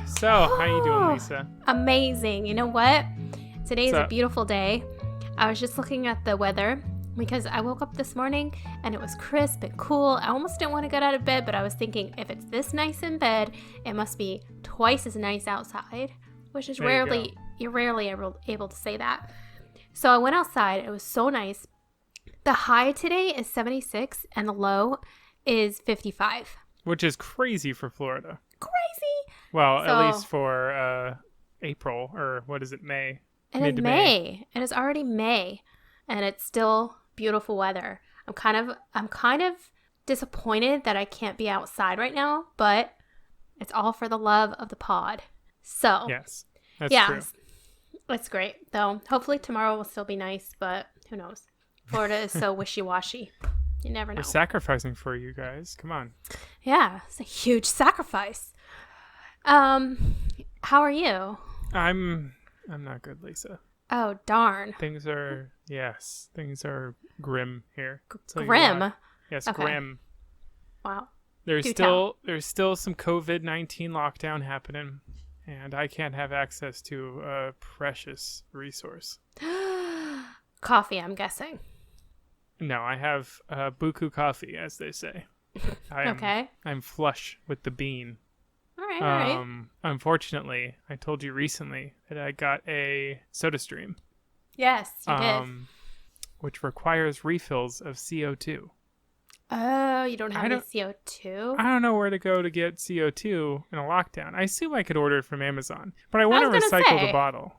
So, how you doing, Lisa? Amazing. You know what? Today is What's a up? beautiful day. I was just looking at the weather because I woke up this morning and it was crisp and cool. I almost didn't want to get out of bed, but I was thinking if it's this nice in bed, it must be twice as nice outside, which is you're rarely able to say that. So I went outside. It was so nice. The high today is 76 and the low is 55. Which is crazy for Florida. Crazy. Well, So- at least for April, or what is it, May? It Mid is to May. It is already May, and it's still beautiful weather. I'm kind of disappointed that I can't be outside right now, but it's all for the love of the pod. So Yes, that's yeah, true. it's great. Though hopefully tomorrow will still be nice, but who knows? Florida is so wishy-washy. You never know. We're sacrificing for you guys. Come on. Yeah, it's a huge sacrifice. How are you? I'm not good, Lisa. Oh darn. Things are grim here. Tell you Grim. what. Yes, Okay. grim. Wow. There's Do still some COVID-19 lockdown happening, and I can't have access to a precious resource. Coffee, I'm guessing. No, I have buku coffee, as they say. Okay. I'm flush with the bean. All right. Unfortunately, I told you recently that I got a SodaStream, Yes, you did. which requires refills of CO2. Oh, you don't have I any don't- CO2? I don't know where to go to get CO2 in a lockdown. I assume I could order it from Amazon, but I want to was gonna recycle say. the bottle.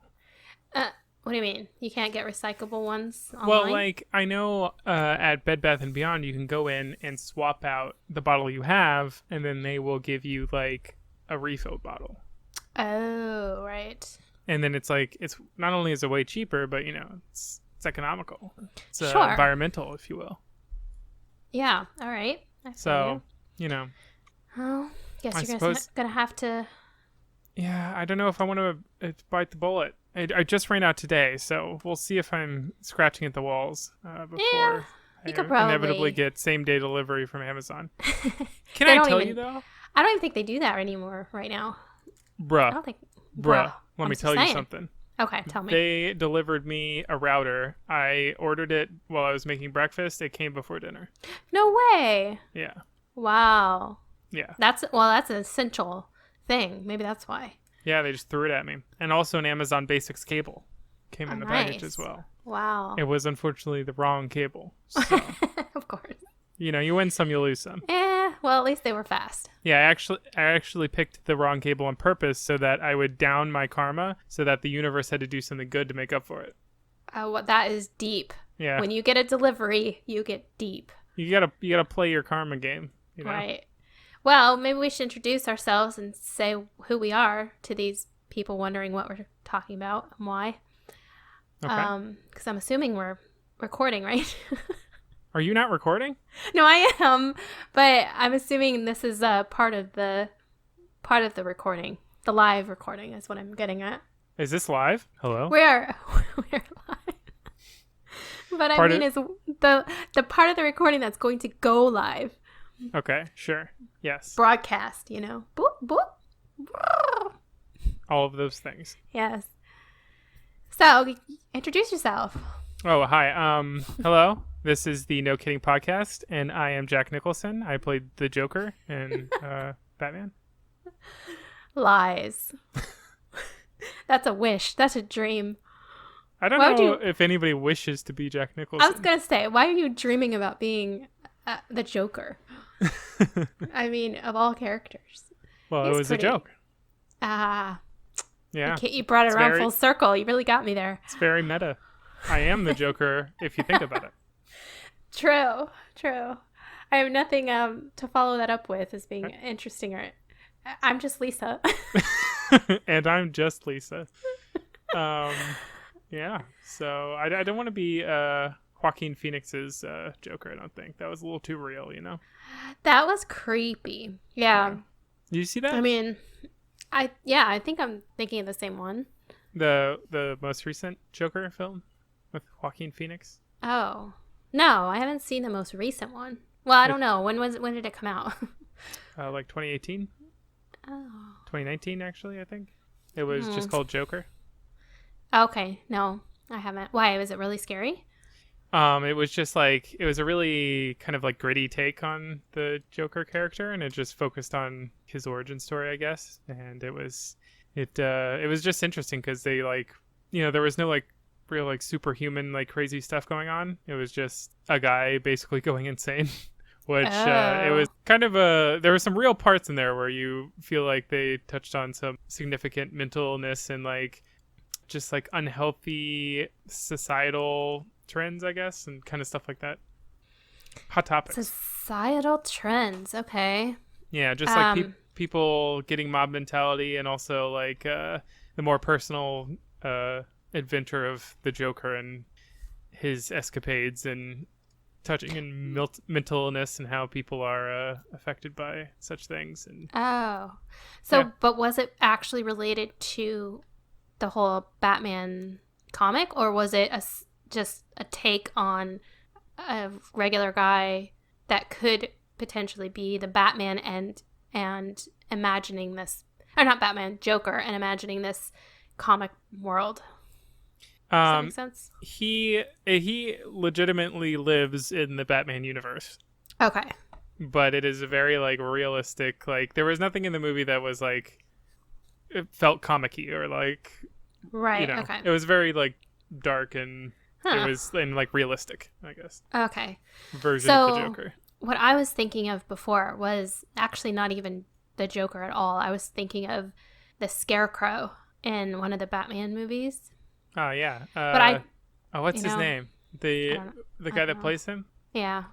What do you mean? You can't get recyclable ones online? Well, like, I know at Bed Bath & Beyond, you can go in and swap out the bottle you have, and then they will give you, like, a refill bottle. Oh, right. And then it's like, it's not only is it way cheaper, but, you know, it's economical. It's Sure. environmental, if you will. Yeah, all right. I feel So, you know, you. Oh, guess I you're suppose- gonna have to... yeah, I don't know if I want to bite the bullet. I just ran out today, so we'll see if I'm scratching at the walls before you I could probably- inevitably get same-day delivery from Amazon. Can They I don't tell even- you, though? I don't even think they do that anymore right now. I Bruh. don't think... Bruh, let I'm me just tell you saying. something. Okay, tell me. They delivered me a router. I ordered it while I was making breakfast. It came before dinner. No way. Yeah. Wow. Yeah. That's an essential thing. Maybe that's why. Yeah, they just threw it at me. And also an Amazon Basics cable came in the package as nice. well. Wow. It was unfortunately the wrong cable. So, Of course. you know, you win some, you lose some. Well, at least they were fast. Yeah, I actually picked the wrong cable on purpose so that I would down my karma so that the universe had to do something good to make up for it. That is deep. Yeah. When you get a delivery, you get deep. You gotta play your karma game, you know? Right. Well, maybe we should introduce ourselves and say who we are to these people wondering what we're talking about and why. Okay. Because I'm assuming we're recording, right? Are you not recording? No, I am, but I'm assuming this is part of the recording. The live recording is what I'm getting at. Is this live? Hello? We're live. But I mean, is the part of the recording that's going to go live. Okay, sure. Yes. Broadcast, you know. Boop, boop. Boop. All of those things. Yes. So, introduce yourself. Oh, hi. Hello. This is the No Kidding Podcast, and I am Jack Nicholson. I played the Joker in Batman. Lies. That's a wish. That's a dream. I don't Why would know you- if anybody wishes to be Jack Nicholson. I was going to say, why are you dreaming about being the Joker? I mean, of all characters. Well, He's it was pretty- a joke. Ah, Yeah. you brought it It's around very- full circle. You really got me there. It's very meta. I am the Joker if you think about it. True. I have nothing to follow that up with as being interesting. Or I'm just Lisa. And I'm just Lisa. Yeah. So I don't want to be Joaquin Phoenix's Joker, I don't think. That was a little too real, you know? That was creepy. Yeah. Did you see that? I mean, I think I'm thinking of the same one. The most recent Joker film with Joaquin Phoenix? Oh. No, I haven't seen the most recent one. Well, I don't know. When did it come out? Like 2018? Oh. 2019, actually, I think. It was just called Joker. Okay. No, I haven't. Why? Was it really scary? It was just like, it was a really kind of like gritty take on the Joker character, and it just focused on his origin story, I guess. And it was just interesting because they like, there was no like real like superhuman like crazy stuff going on. It was just a guy basically going insane, which it was kind of there were some real parts in there where you feel like they touched on some significant mental illness and like just like unhealthy societal trends, I guess, and kind of stuff like that. Hot topics. Societal trends. Okay. Yeah, just like people getting mob mentality, and also like the more personal adventure of the Joker and his escapades, and touching in mental illness and how people are affected by such things. And but was it actually related to the whole Batman comic, or was it just a take on a regular guy that could potentially be the Batman and imagining this, or not Batman, Joker, and imagining this comic world? Does that make sense? He legitimately lives in the Batman universe. Okay. But it is a very like realistic, like there was nothing in the movie that was like it felt comic-y or like okay. It was very like dark, and it was like realistic, I guess. Okay. Version of the Joker. What I was thinking of before was actually not even the Joker at all. I was thinking of the Scarecrow in one of the Batman movies. Oh yeah. But what's his name? The guy that plays him? Yeah.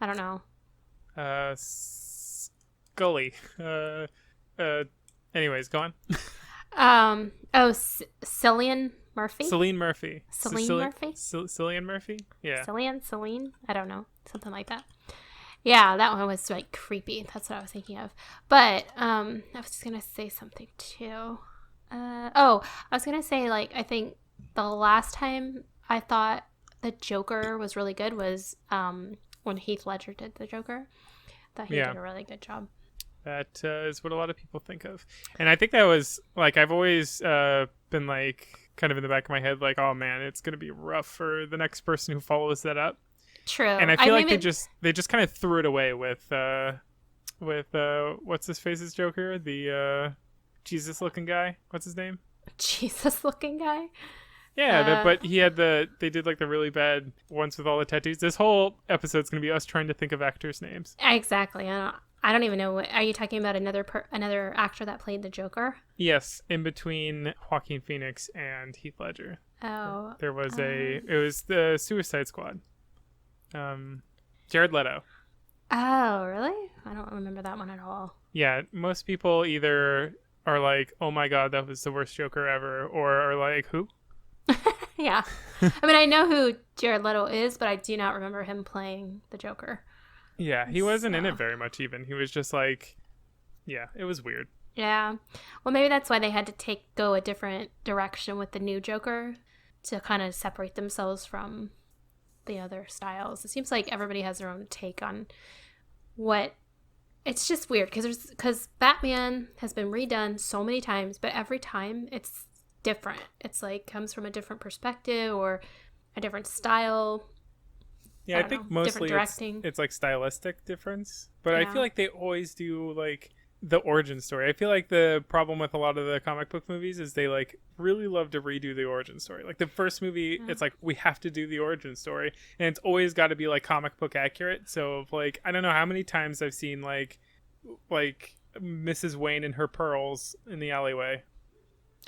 I don't know. Scully. Anyways, go on. Cillian Murphy? Cillian Murphy. Cillian Murphy? Yeah. Celine? I don't know. Something like that. Yeah, that one was like creepy. That's what I was thinking of. But I was just going to say something too. I was going to say, like, I think the last time I thought the Joker was really good was when Heath Ledger did the Joker. I thought he did a really good job. That is what a lot of people think of. And I think that was, like, I've always been, like, kind of in the back of my head, like, oh, man, it's going to be rough for the next person who follows that up. True. And I feel like they just kind of threw it away with what's his face's Joker? The Jesus-looking guy. What's his name? Jesus-looking guy? Yeah, but they did, like, the really bad ones with all the tattoos. This whole episode's going to be us trying to think of actors' names. Exactly. I don't even know. Are you talking about another actor that played the Joker? Yes, in between Joaquin Phoenix and Heath Ledger. Oh. There was it was the Suicide Squad. Jared Leto. Oh, really? I don't remember that one at all. Yeah, most people either are like, oh my god, that was the worst Joker ever, or are like, who? Yeah. I mean, I know who Jared Leto is, but I do not remember him playing the Joker. Yeah, he wasn't in it very much even. He was just like, yeah, it was weird. Yeah. Well, maybe that's why they had to go a different direction with the new Joker, to kind of separate themselves from the other styles. It seems like everybody has their own take on what. It's just weird because Batman has been redone so many times, but every time it's different. It's like comes from a different perspective or a different style. Yeah, I think mostly it's like stylistic difference, but I feel like they always do like the origin story. I feel like the problem with a lot of the comic book movies is they like really love to redo the origin story. Like the first movie, it's like we have to do the origin story, and it's always got to be like comic book accurate. So like I don't know how many times I've seen like Mrs. Wayne and her pearls in the alleyway.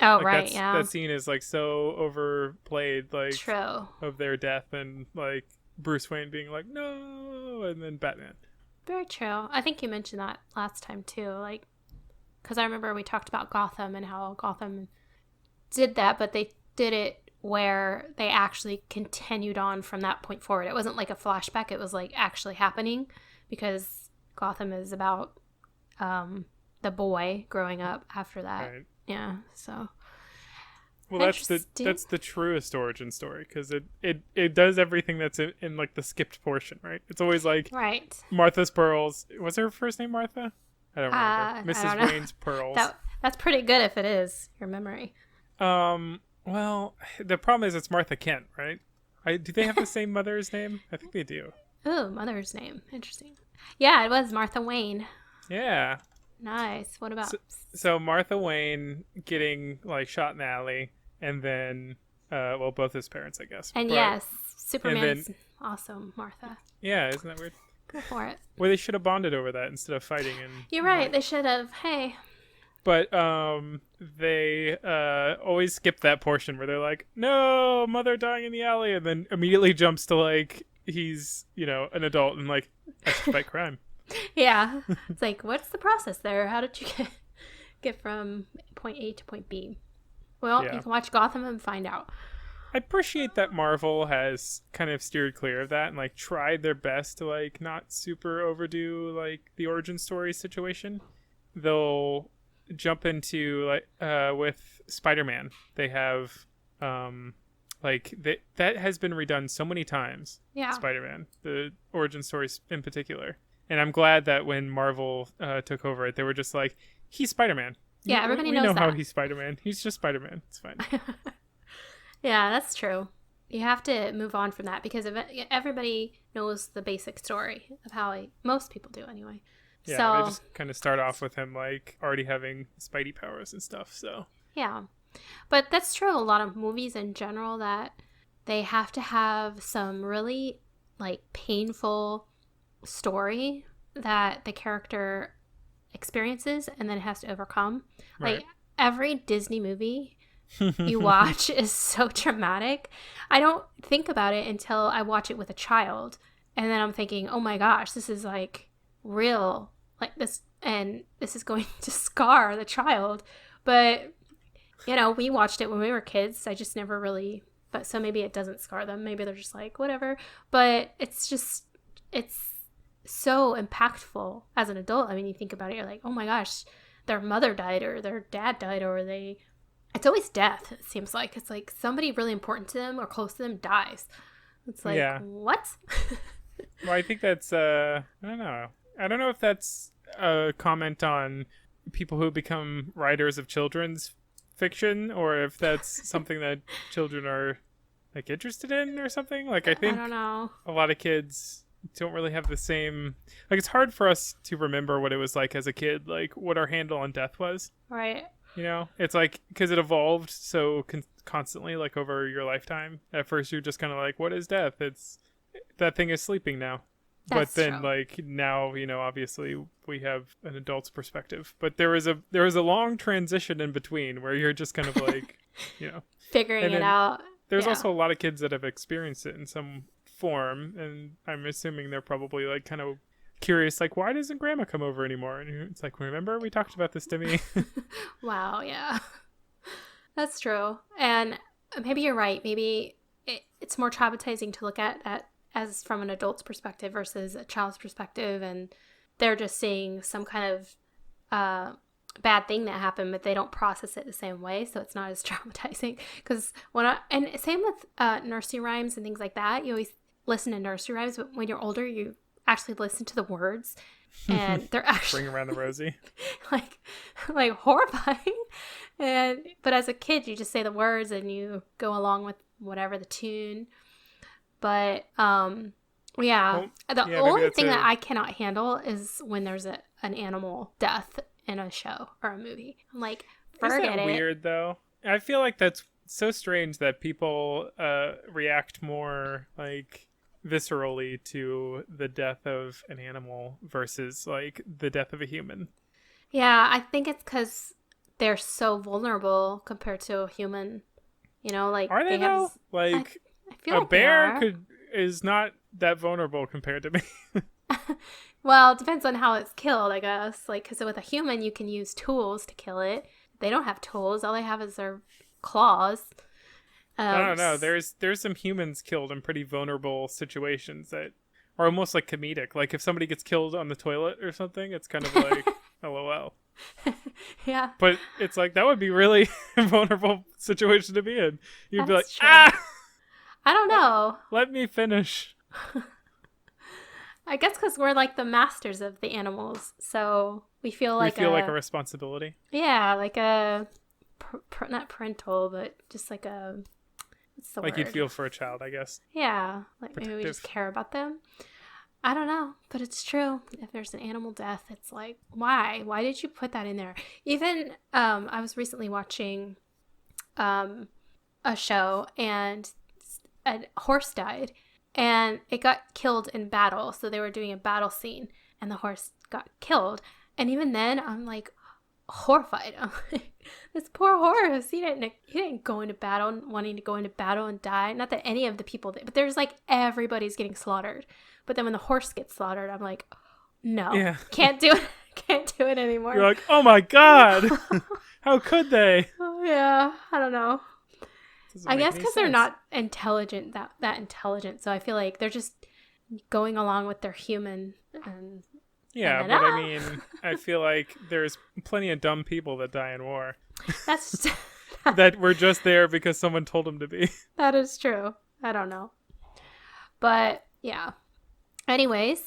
Oh, like, right, yeah. That scene is like so overplayed, like True. Of their death, and like Bruce Wayne being like no, and then Batman. Very true. I think you mentioned that last time too, like because I remember we talked about Gotham and how Gotham did that, but they did it where they actually continued on from that point forward. It wasn't like a flashback, it was like actually happening, because Gotham is about the boy growing up after that. Right. Yeah, so well, that's the truest origin story, because it does everything that's in like the skipped portion, right? It's always like right. Martha's pearls. Was her first name Martha? I don't remember. I Mrs. don't know. Wayne's pearls. That's pretty good if it is your memory. Well, the problem is it's Martha Kent, right? Do they have the same mother's name? I think they do. Ooh, mother's name. Interesting. Yeah, it was Martha Wayne. Yeah. Nice. What about? So Martha Wayne getting like shot in the alley, and then, well, both his parents, I guess. And but, yes, Superman's then, also Martha. Yeah, isn't that weird? Go for it. Well, they should have bonded over that instead of fighting. And You're right. They should have. Hey. But they always skip that portion where they're like, "No, mother dying in the alley," and then immediately jumps to like he's an adult and like that's fight crime. Yeah. It's like, what's the process there? How did you get from point A to point B? Well, you can watch Gotham and find out. I appreciate that Marvel has kind of steered clear of that and like tried their best to like not super overdo like the origin story situation. They'll jump into like with Spider-Man. They have that has been redone so many times. Yeah. Spider-Man, the origin stories in particular. And I'm glad that when Marvel took over it, they were just like, he's Spider-Man. Yeah, everybody we knows know that. how he's Spider-Man. He's just Spider-Man. It's fine. Yeah, that's true. You have to move on from that because everybody knows the basic story of how most people do anyway. Yeah, so, they just kind of start off with him like already having Spidey powers and stuff. So yeah, but that's true. A lot of movies in general that they have to have some really like painful story that the character experiences and then has to overcome. Right. Like every Disney movie you watch is so traumatic. I don't think about it until I watch it with a child, and then I'm thinking, oh my gosh, this is like real, like this, and this is going to scar the child. But we watched it when we were kids. I just never really, but so maybe it doesn't scar them. Maybe they're just like whatever. But it's so impactful as an adult. I mean, you think about it, you're like, oh my gosh, their mother died or their dad died, or it's always death. It seems like it's like somebody really important to them or close to them dies. It's like, what? Well, I think that's I don't know if that's a comment on people who become writers of children's fiction, or if that's something that children are like interested in or something. Like I think I don't know. A lot of kids don't really have the same, like it's hard for us to remember what it was like as a kid, like what our handle on death was. Right. It's like because it evolved so constantly, like over your lifetime. At first you're just kind of like, what is death? It's that thing is sleeping now. That's but then true. like now, obviously we have an adult's perspective, but there was a long transition in between where you're just kind of like, figuring it out. There's also a lot of kids that have experienced it in some form, and I'm assuming they're probably like kind of curious, like, why doesn't grandma come over anymore? And it's like, remember we talked about this, Demi? Wow, yeah. That's true. And maybe you're right. Maybe it's more traumatizing to look at as from an adult's perspective versus a child's perspective, and they're just seeing some kind of bad thing that happened, but they don't process it the same way, so it's not as traumatizing. Because and same with nursery rhymes and things like that. You always listen to nursery rhymes, but when you're older, you actually listen to the words, and they're actually bring around the Rosie, like horrifying. But as a kid, you just say the words and you go along with whatever the tune. But the only thing that I cannot handle is when there's an animal death in a show or a movie. I'm like, forget it. Isn't that weird though? I feel like that's so strange that people react more like viscerally to the death of an animal versus like the death of a human. Yeah, I think it's because they're so vulnerable compared to a human. Like are they though? Like I feel a like bear is not that vulnerable compared to me. Well, it depends on how it's killed, I guess. Like, because with a human, you can use tools to kill it. They don't have tools. All they have is their claws. I don't know. There's some humans killed in pretty vulnerable situations that are almost like comedic. Like if somebody gets killed on the toilet or something, it's kind of like LOL. Yeah. But it's like that would be really a vulnerable situation to be in. You'd be like, true. ah! I don't know. Let me finish. I guess because we're like the masters of the animals. So We feel We like feel like a responsibility. yeah, like a not parental, but just like a what's the Like word? you'd feel for a child, I guess. Yeah, like maybe we just Protective. care about them. I don't know, but it's true. If there's an animal death, it's like, why? Why did you put that in there? Even I was recently watching a show, and a horse died, and it got killed in battle. So they were doing a battle scene, and the horse got killed. And even then, I'm like horrified. I'm like, this poor horse. He didn't go into battle wanting to go into battle and die. Not that any of the people, but there's like everybody's getting slaughtered. But then when the horse gets slaughtered, I'm like, no, Yeah. can't do it. Can't do it anymore. You're like, oh my God. How could they? Oh, yeah, I don't know. Doesn't I make guess any because they're sense. not intelligent, that intelligent. So I feel like they're just going along with their human. And Yeah, and but then, I mean, I feel like there's plenty of dumb people that die in war that's that were just there because someone told them to be. that is true. I don't know, but yeah. Anyways,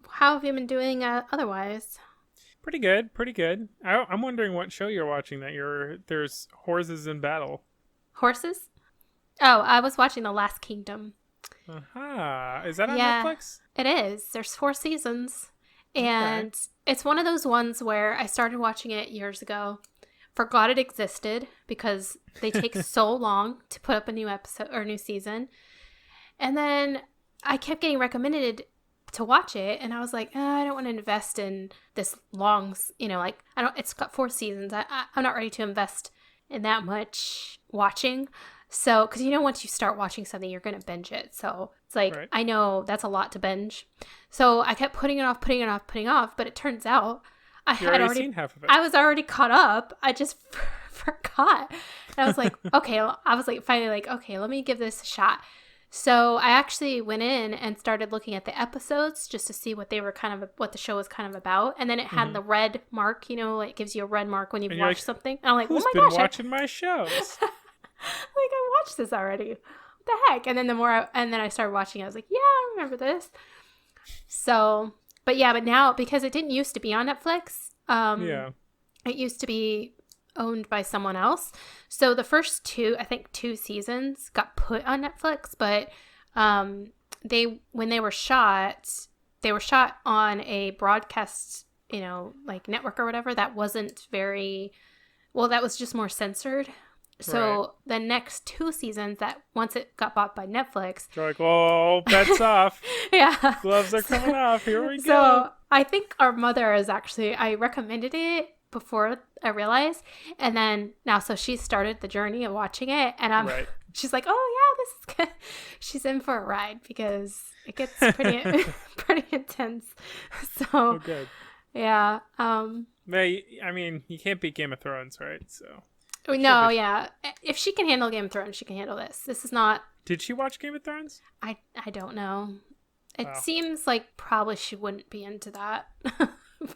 how have you been doing otherwise? Pretty good, pretty good. I'm wondering what show you're watching that there's horses in battle. Horses? Oh, I was watching The Last Kingdom. Aha. Is that on Yeah. Netflix? It is. There's 4 seasons. And it's one of those ones where I started watching it years ago, forgot it existed because they take so long to put up a new episode or new season. And then I kept getting recommended to watch it, and I was like, I don't want to invest in this long, like it's got 4 seasons. I'm not ready to invest in that much watching. So, because once you start watching something, you're going to binge it. So it's like, Right. I know that's a lot to binge. So I kept putting it off, but it turns out I You had already already seen half of it. I was already caught up. I just forgot. And I was like, okay, finally like, okay, let me give this a shot. So I actually went in and started looking at the episodes just to see what they were what the show was kind of about. And then it had the red mark, it gives you a red mark when you've And you're watched like, something. And I'm like, Who's oh my been gosh, watching my shows? like I watched this already. What the heck? And then then I started watching it. I was like, yeah, I remember this. So, but now because it didn't used to be on Netflix, Yeah. it used to be owned by someone else. So the first 2 seasons got put on Netflix, but when they were shot on a broadcast, like network or whatever that wasn't that was just more censored. So the next 2 seasons, that once it got bought by Netflix, You're like, oh, bets off. yeah, Gloves are coming off. Here we go. So I think our mother I recommended it before I realized, and then now so she started the journey of watching it, and Right. she's like, oh yeah, this is good. She's in for a ride because it gets pretty pretty intense. So Oh, good. yeah, I mean, you can't beat Game of Thrones, right? So. no, yeah. If she can handle Game of Thrones, she can handle this. This is not. Did she watch Game of Thrones? I don't know. It Wow. seems like probably she wouldn't be into that.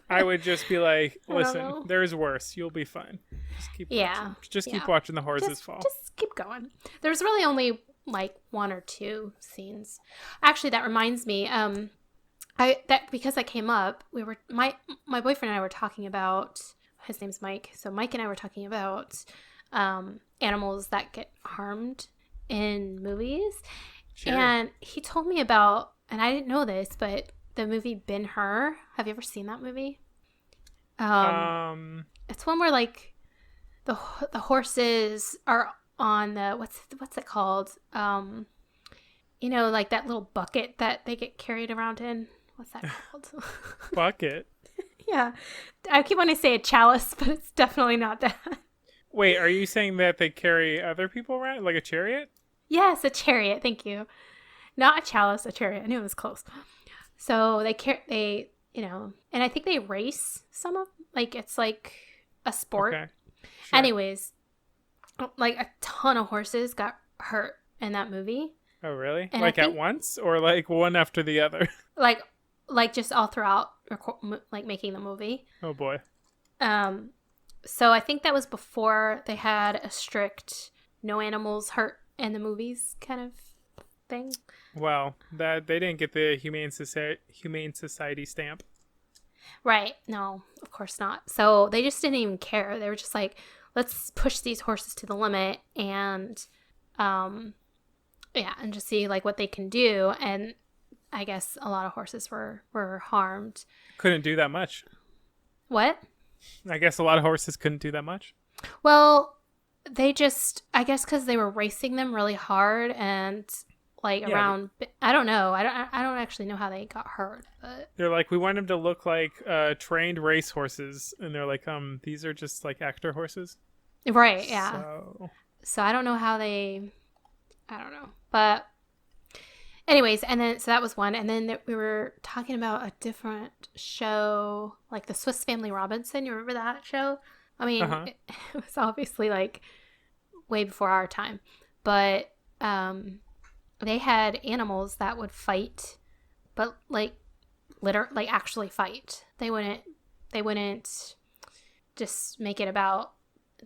I would just be like, I don't listen, know. there's worse. You'll be fine. Just keep Yeah. watching. Just keep Yeah. watching the horses fall. Just keep going. There's really only like 1 or 2 scenes. Actually, that reminds me. Because I came up, my boyfriend and I were talking about. His name's Mike. So Mike and I were talking about animals that get harmed in movies, Sure. and he told me about, and I didn't know this, but the movie Ben-Hur. Have you ever seen that movie? It's one where like the horses are on the what's it called? Like that little bucket that they get carried around in. What's that called? Bucket. Yeah, I keep wanting to say a chalice, but it's definitely not that. Wait, are you saying that they carry other people around, like a chariot? Yes, a chariot. Thank you. Not a chalice, a chariot. I knew it was close. So and I think they race some of, like, it's like a sport. Okay. Sure. Anyways, like a ton of horses got hurt in that movie. Oh, really? And Like I at think- once, or like one after the other? Like just all throughout, like making the movie. Oh boy. So I think that was before they had a strict no animals hurt in the movies kind of thing. Well, that they didn't get the Humane Society stamp. Right. No, of course not. So they just didn't even care. They were just like, let's push these horses to the limit and yeah, and just see like what they can do. And I guess a lot of horses were harmed. Couldn't do that much. What? I guess a lot of horses couldn't do that much. Well, they just, I guess because they were racing them really hard and like around, I don't know. I don't actually know how they got hurt. But They're like, we want them to look like trained race horses. And they're like, these are just like actor horses. right, yeah. So I don't know how they, I don't know. But anyways, and then, so that was one. And then we were talking about a different show, like the Swiss Family Robinson. You remember that show? I mean, it was obviously like way before our time. But they had animals that would fight, but like actually fight. They wouldn't just make it about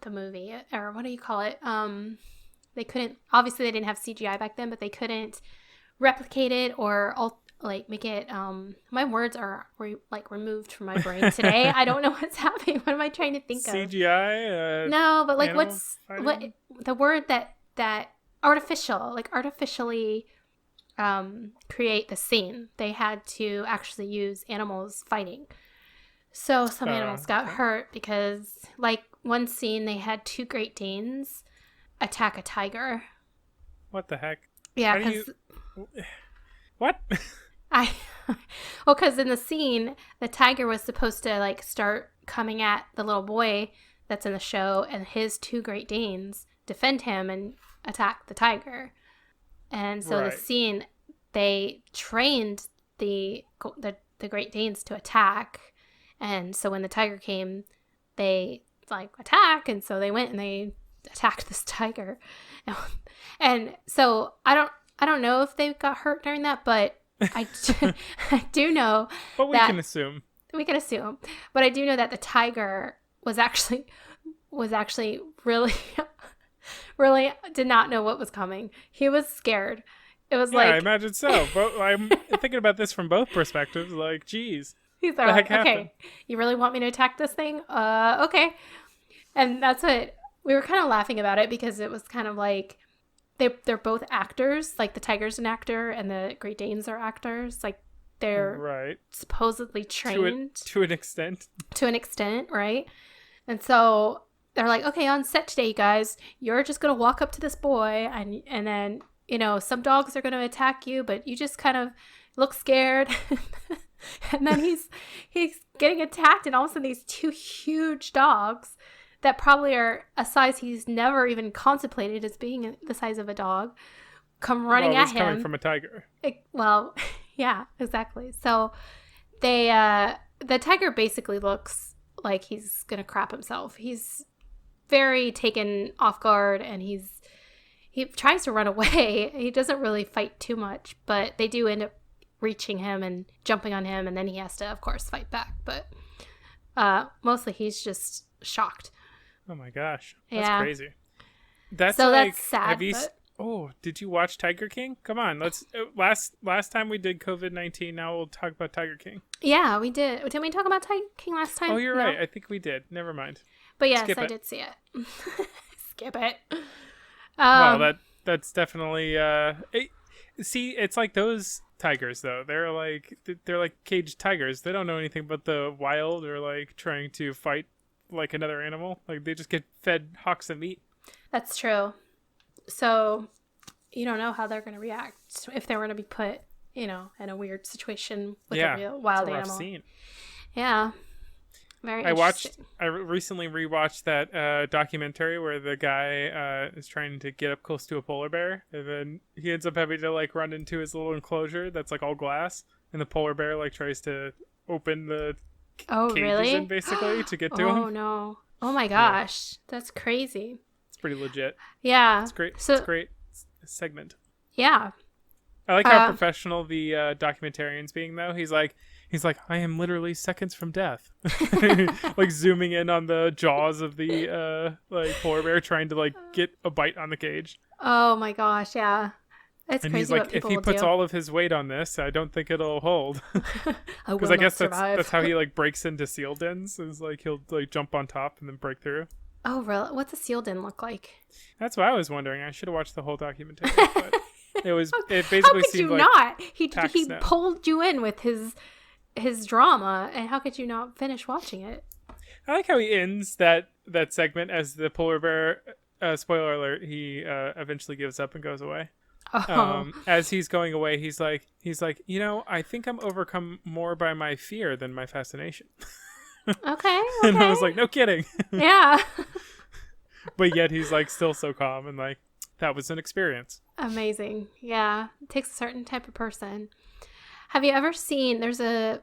the movie, or what do you call it? They couldn't, obviously they didn't have CGI back then, but they couldn't replicate it or like make it, my words are removed from my brain today. I don't know what's happening. What am I trying to think of? CGI? No, but like what the word that artificially create the scene. They had to actually use animals fighting. So some animals got hurt because like one scene they had 2 Great Danes attack a tiger. What the heck? Yeah, because what? because in the scene the tiger was supposed to like start coming at the little boy that's in the show, and his 2 Great Danes defend him and attack the tiger. And so the scene, they trained the Great Danes to attack, and so when the tiger came, they like attack, and so they went and they attacked this tiger. And so I don't know if they got hurt during that, but I do know. But we can assume. We can assume. But I do know that the tiger was actually really really did not know what was coming. He was scared. It was like, I imagine so. But I'm thinking about this from both perspectives. Like, geez. He's like, okay, you really want me to attack this thing? Okay. And that's what we were kind of laughing about it, because it was kind of like they're both actors. Like the tiger's an actor and the Great Danes are actors. Like they're supposedly trained to an extent. To an extent, right? And so they're like, okay, on set today, you guys, you're just gonna walk up to this boy, and then some dogs are gonna attack you, but you just kind of look scared. And then he's getting attacked, and all of a sudden these 2 huge dogs that probably are a size he's never even contemplated as being the size of a dog come running at him. Coming from a tiger. Well, yeah, exactly. So the tiger basically looks like he's gonna crap himself. He's very taken off guard, and he tries to run away. He doesn't really fight too much, but they do end up reaching him and jumping on him, and then he has to, of course, fight back. But mostly he's just shocked. Oh my gosh, that's crazy. That's sad. Did you watch Tiger King? Come on, let's. Last time we did COVID-19. Now we'll talk about Tiger King. Yeah, we did. Didn't we talk about Tiger King last time? Oh, you're right. I think we did. Never mind. But yes, I did see it. Skip it. Well, that's definitely. See, it's like those tigers though. They're like caged tigers. They don't know anything about the wild or like trying to fight like another animal. Like they just get fed hawks of meat. That's true. So you don't know how they're going to react if they were to be put, in a weird situation with a real wild animal. Scene. Yeah. Very interesting. I recently rewatched that documentary where the guy is trying to get up close to a polar bear, and then he ends up having to like run into his little enclosure that's like all glass, and the polar bear like tries to open the cages in basically to get to him. Oh no! Oh my gosh, that's crazy. It's pretty legit. Yeah, it's great. So, it's great segment. Yeah, I like how professional the documentarian's being though. He's like, I am literally seconds from death. Like zooming in on the jaws of the like polar bear trying to like get a bite on the cage. Oh my gosh, yeah. It's And he's crazy what like, if people he will puts do. all of his weight on this, I don't think it'll hold. I Because will I guess not survive. that's how he like breaks into seal dens. Is like he'll like jump on top and then break through. Oh, really? What's a seal den look like? That's what I was wondering. I should have watched the whole documentary, but it How basically could seemed you like not? He pack he snow. pulled you in with his drama, and how could you not finish watching it? I like how he ends that segment as the polar bear. Spoiler alert: he eventually gives up and goes away. Oh, As he's going away, he's like, I think I'm overcome more by my fear than my fascination. okay. And I was like, no kidding. Yeah. But yet he's like still so calm and like that was an experience. Amazing. Yeah. It takes a certain type of person. Have you ever seen, there's a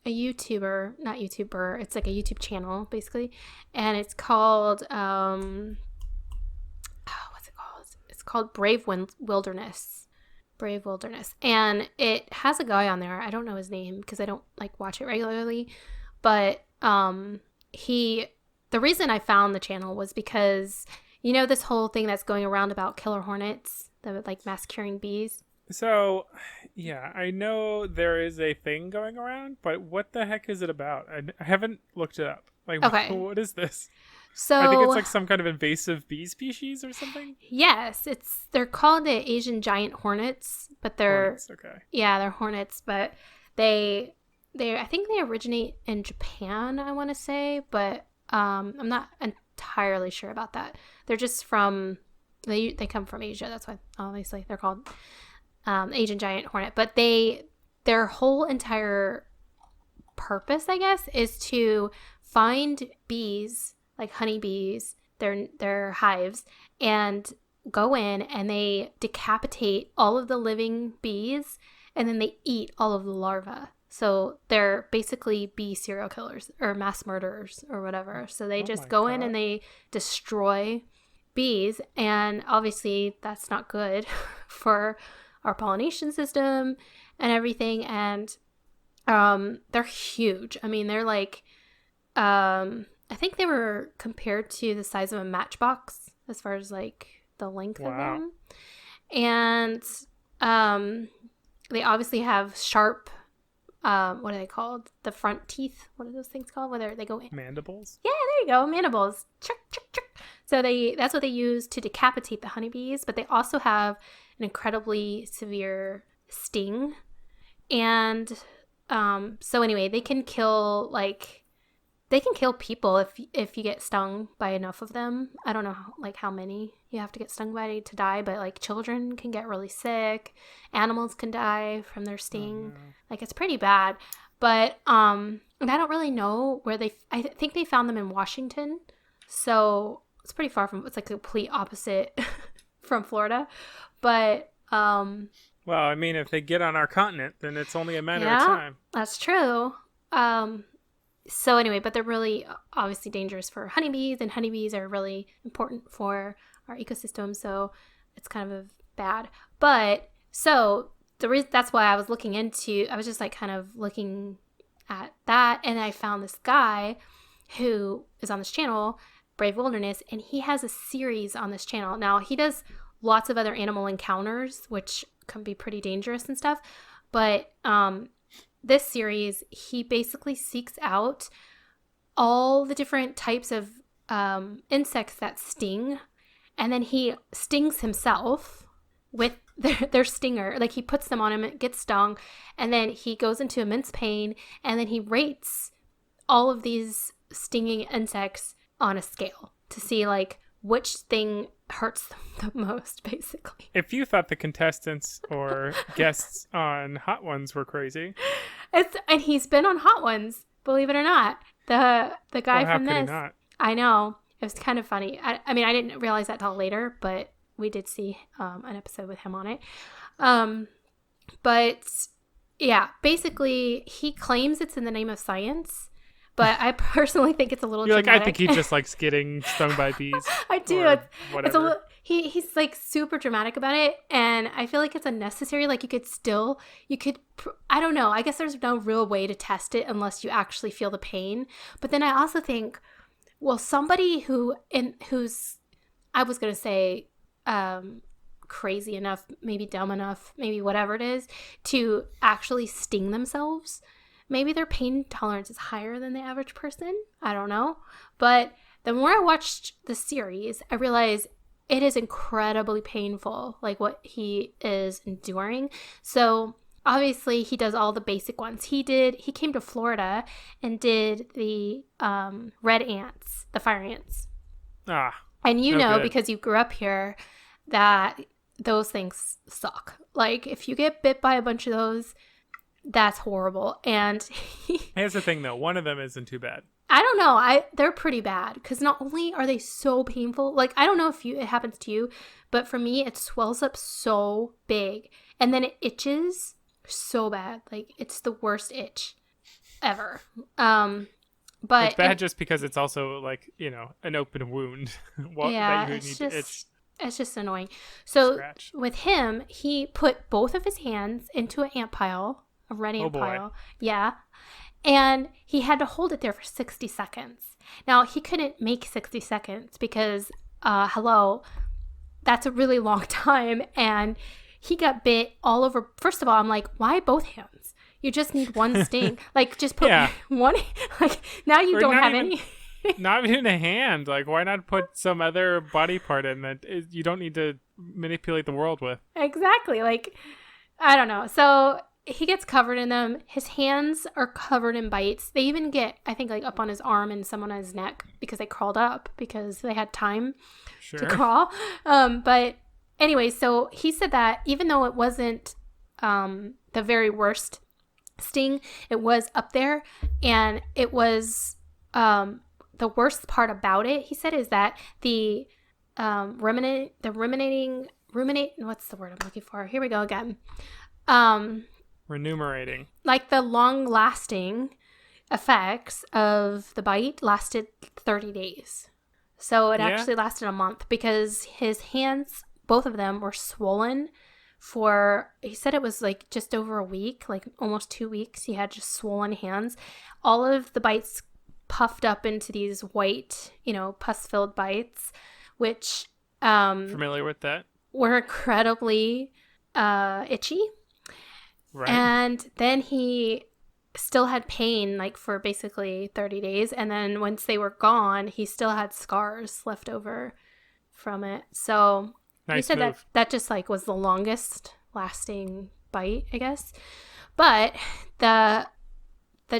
YouTuber, not YouTuber, it's like a YouTube channel basically, and it's called what's it called? It's called Wilderness. Brave Wilderness. And it has a guy on there. I don't know his name because I don't like watch it regularly, but the reason I found the channel was because you know this whole thing that's going around about killer hornets, the like mass curing bees. So, yeah, I know there is a thing going around, but what the heck is it about? I haven't looked it up. Like, Okay. what is this? So I think it's like some kind of invasive bee species or something. yes, they're called the Asian giant hornets, but they're Hornets, okay. yeah, they're hornets, but they I think they originate in Japan, I want to say, but I'm not entirely sure about that. They're just from they come from Asia. That's why obviously they're called Asian giant hornet. But their whole entire purpose, I guess, is to find bees, like honeybees, their hives, and go in and they decapitate all of the living bees, and then they eat all of the larvae. So they're basically bee serial killers or mass murderers or whatever. So they just go in and they destroy bees, and obviously that's not good for our pollination system and everything. And they're huge. I mean, they're like I think they were compared to the size of a matchbox as far as like the length of them. And they obviously have sharp what are they called? The front teeth. What are those things called? Whether they go in? Mandibles? Yeah, there you go. Mandibles. Chuck, chuck, chuck. So that's what they use to decapitate the honeybees, but they also have an incredibly severe sting. And so anyway, they can kill people if you get stung by enough of them. I don't know how many you have to get stung by to die, but like children can get really sick. Animals can die from their sting. Oh, no. Like it's pretty bad. But and I don't really know where I think they found them in Washington. So it's pretty far from, it's like the complete opposite from Florida. But well, I mean, if they get on our continent, then it's only a matter of time. That's true. So anyway, but they're really obviously dangerous for honeybees, and honeybees are really important for our ecosystem, so it's kind of bad. But so that's why I was just like kind of looking at that, and I found this guy who is on this channel, Brave Wilderness, and he has a series on this channel. Now, he does lots of other animal encounters, which can be pretty dangerous and stuff, but this series, he basically seeks out all the different types of insects that sting, and then he stings himself with their stinger. Like he puts them on him, it gets stung, and then he goes into immense pain, and then he rates all of these stinging insects on a scale to see like which thing hurts them the most, basically. If you thought the contestants or guests on Hot Ones were crazy, And he's been on Hot Ones, believe it or not. The guy how from could he this, not? I know, it was kind of funny. I mean, I didn't realize that till later, but we did see an episode with him on it. But yeah, basically, he claims it's in the name of science. But I personally think it's a little You're dramatic. like, I think he just likes getting stung by bees. I do. It's a little, he's like super dramatic about it, and I feel like it's unnecessary. Like I don't know. I guess there's no real way to test it unless you actually feel the pain. But then I also think, well, somebody who's I was gonna say crazy enough, maybe dumb enough, maybe whatever it is, to actually sting themselves. Maybe their pain tolerance is higher than the average person. I don't know. But the more I watched the series, I realized it is incredibly painful, like what he is enduring. So obviously he does all the basic ones. He came to Florida and did the red ants, the fire ants. And you know, because you grew up here, that those things suck. Like if you get bit by a bunch of those, that's horrible. And here's the thing, though. One of them isn't too bad. I don't know. They're pretty bad because not only are they so painful, like I don't know if it happens to you, but for me, it swells up so big and then it itches so bad. Like it's the worst itch ever. But it's bad just because it's also like, you know, an open wound. It's just annoying. So scratch. With him, he put both of his hands into an ant pile. A red ant pile. Yeah. And he had to hold it there for 60 seconds. Now, he couldn't make 60 seconds because, that's a really long time. And he got bit all over. First of all, I'm like, why both hands? You just need one sting. Like, just put one. Like, now you don't have any. Not even a hand. Like, why not put some other body part in that you don't need to manipulate the world with? Exactly. Like, I don't know. So he gets covered in them. His hands are covered in bites. They even get, I think, like up on his arm and some on his neck because they crawled up because they had time to crawl. But anyway, so he said that even though it wasn't the very worst sting, it was up there. And it was the worst part about it, he said, is that the ruminating, what's the word I'm looking for? Here we go again. Remunerating. Like the long-lasting effects of the bite lasted 30 days. So it actually lasted a month because his hands, both of them, were swollen for, he said it was like just over a week, like almost 2 weeks. He had just swollen hands. All of the bites puffed up into these white, pus-filled bites, which familiar with that, were incredibly itchy. Right. And then he still had pain like for basically 30 days. And then once they were gone, he still had scars left over from it. So he said that just like was the longest lasting bite, I guess. But the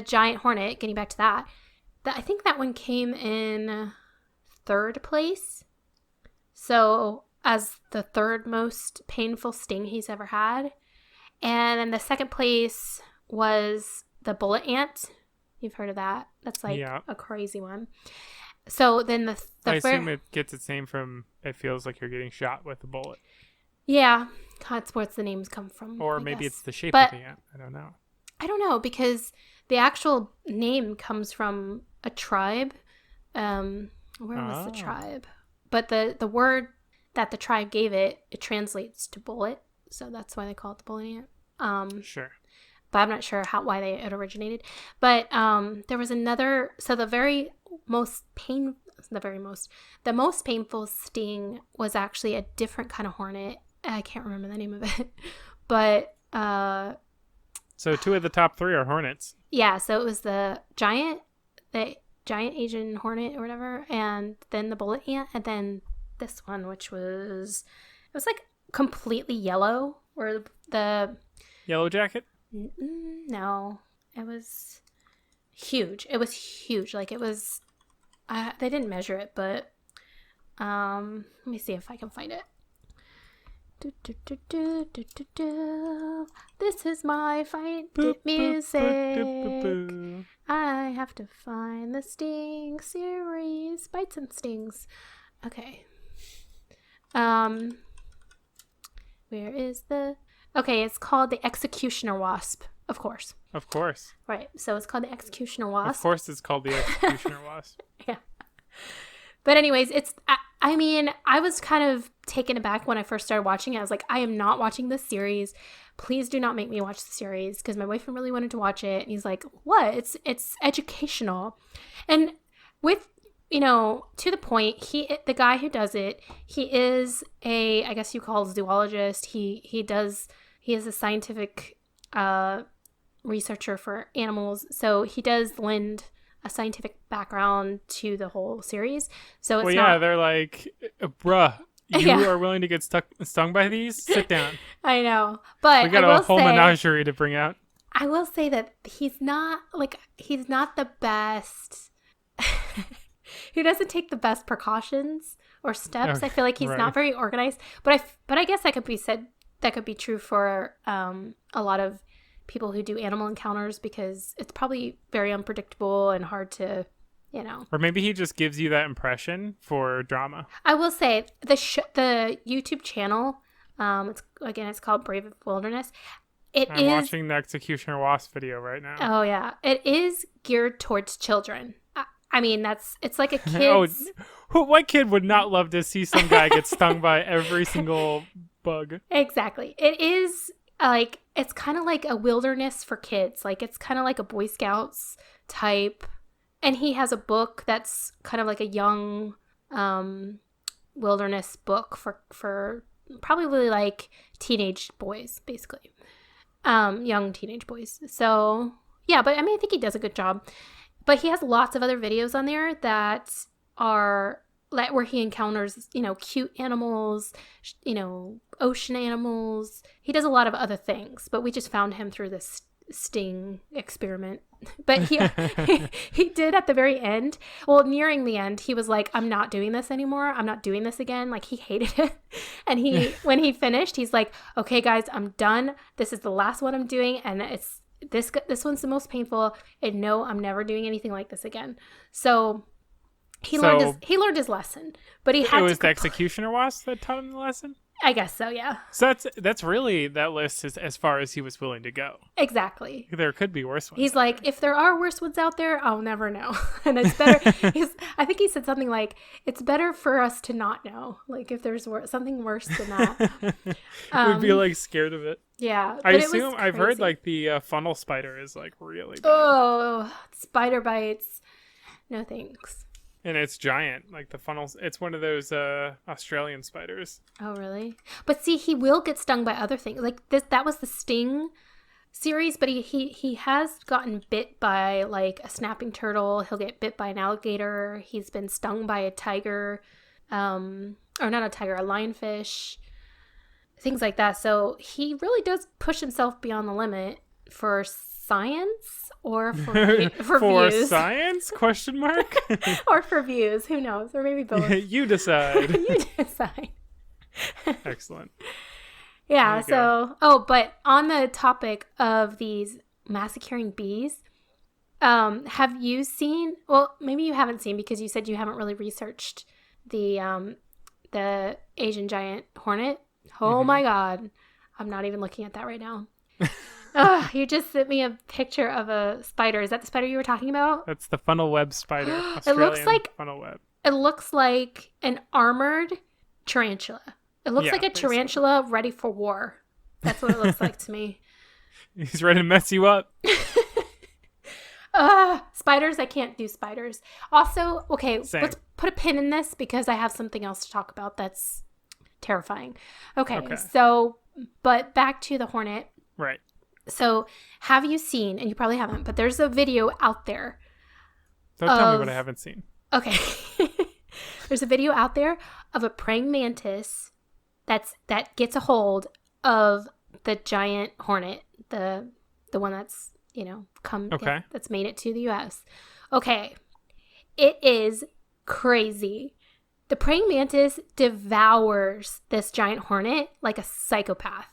giant hornet, getting back to that, I think that one came in third place. So as the third most painful sting he's ever had. And then the second place was the bullet ant. You've heard of that. That's like a crazy one. So then I assume it gets its name from, it feels like you're getting shot with a bullet. Yeah. That's where the names come from. Or maybe it's the shape of the ant. I don't know. I don't know because the actual name comes from a tribe. Where was the tribe? But the word that the tribe gave it translates to bullet. So that's why they call it the bullet ant. Sure. But I'm not sure why it originated. But there was another. So the most painful sting was actually a different kind of hornet. I can't remember the name of it. But so 2 of the top 3 are hornets. Yeah. So it was the giant Asian hornet or whatever, and then the bullet ant, and then this one, which was like completely yellow, or the yellow jacket. No, it was huge. Like it was. They didn't measure it, but let me see if I can find it. This is my fight music. I have to find the Sting series, Bites and Stings. Okay. Where is the... Okay, it's called the Executioner Wasp, of course. Of course. Right, so it's called the Executioner Wasp. Of course it's called the Executioner Wasp. Yeah. But anyways, I mean, I was kind of taken aback when I first started watching it. I was like, I am not watching this series. Please do not make me watch the series, because my boyfriend really wanted to watch it. And he's like, what? It's educational. And with to the point, the guy who does it, he is I guess you call zoologist. He is a scientific researcher for animals. So he does lend a scientific background to the whole series. So it's they're like, bruh, you are willing to get stung by these? Sit down. I know. But we got a whole menagerie to bring out. I will say that he's not the best. He doesn't take the best precautions or steps. I feel like he's not very organized. But I guess that could be true for a lot of people who do animal encounters, because it's probably very unpredictable and hard to, Or maybe he just gives you that impression for drama. I will say the YouTube channel, it's called Brave Wilderness. I'm watching the Executioner Wasp video right now. Oh yeah, it is geared towards children. I mean, it's like a kid's. What kid would not love to see some guy get stung by every single bug? Exactly. It is like, it's kind of like a wilderness for kids. Like, it's kind of like a Boy Scouts type. And he has a book that's kind of like a young wilderness book for probably like teenage boys, basically. Young teenage boys. So, yeah, but I mean, I think he does a good job. But he has lots of other videos on there that are like where he encounters, cute animals, ocean animals. He does a lot of other things, but we just found him through this sting experiment. But he did at the very end. Well, nearing the end, he was like, I'm not doing this anymore. I'm not doing this again. Like, he hated it. And when he finished, he's like, okay, guys, I'm done. This is the last one I'm doing. And it's this one's the most painful. And no, I'm never doing anything like this again. So he learned his lesson. But it was the Executioner Wasp that taught him the lesson? I guess so, yeah. So that's really, that list is as far as he was willing to go. Exactly. There could be worse ones. He's like, if there are worse ones out there, I'll never know. And it's better. I think he said something like, it's better for us to not know. Like, if there's something worse than that. We'd be like scared of it. Yeah. I assume, I've heard like the funnel spider is like really bad. Oh, spider bites. No thanks. And it's giant, like the funnels. It's one of those Australian spiders. Oh, really? But see, he will get stung by other things. Like this, that was the Sting series, but he has gotten bit by like a snapping turtle. He'll get bit by an alligator. He's been stung by a tiger, or not a tiger, a lionfish, things like that. So he really does push himself beyond the limit for science. Or for views. Science? Question mark? Or for views. Who knows? Or maybe both. You decide. You decide. Excellent. Yeah, but on the topic of these massacring bees, have you seen, well, maybe you haven't seen because you said you haven't really researched the Asian giant hornet. Oh my God. I'm not even looking at that right now. You just sent me a picture of a spider. Is that the spider you were talking about? That's the funnel web spider. Australian funnel web. It looks like an armored tarantula. It looks like a tarantula ready for war. That's what it looks like to me. He's ready to mess you up. Spiders, I can't do spiders. Also, okay, Same. Let's put a pin in this because I have something else to talk about that's terrifying. Okay. So, but back to the hornet. Right. So, have you seen, and you probably haven't, but there's a video out there. Don't tell me what I haven't seen. Okay. There's a video out there of a praying mantis that gets a hold of the giant hornet, the one that's, that's made it to the US. Okay. It is crazy. The praying mantis devours this giant hornet like a psychopath.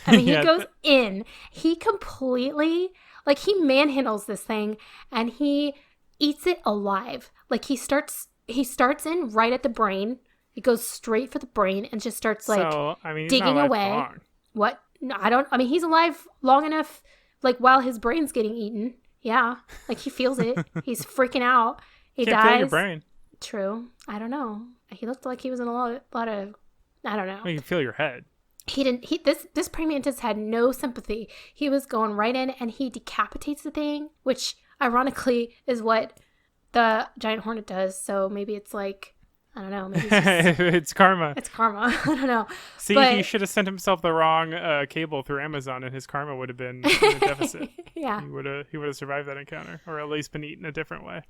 I mean, he goes in. He completely, like, he manhandles this thing and he eats it alive. Like, he starts in right at the brain. He goes straight for the brain and just starts, like, digging away. Long. What? No, he's alive long enough, like, while his brain's getting eaten. Yeah. Like, he feels it. He's freaking out. He Can't dies. feel your brain. True. I don't know. He looked like he was in a lot of, I don't know. You can feel your head. This praying mantis had no sympathy. He was going right in and he decapitates the thing, which ironically is what the giant hornet does. So maybe it's like, I don't know. Maybe it's, It's karma. it's karma. I don't know. See, But- he should have sent himself the wrong cable through Amazon, and his karma would have been in a deficit. Yeah. He would have survived that encounter, or at least been eaten a different way.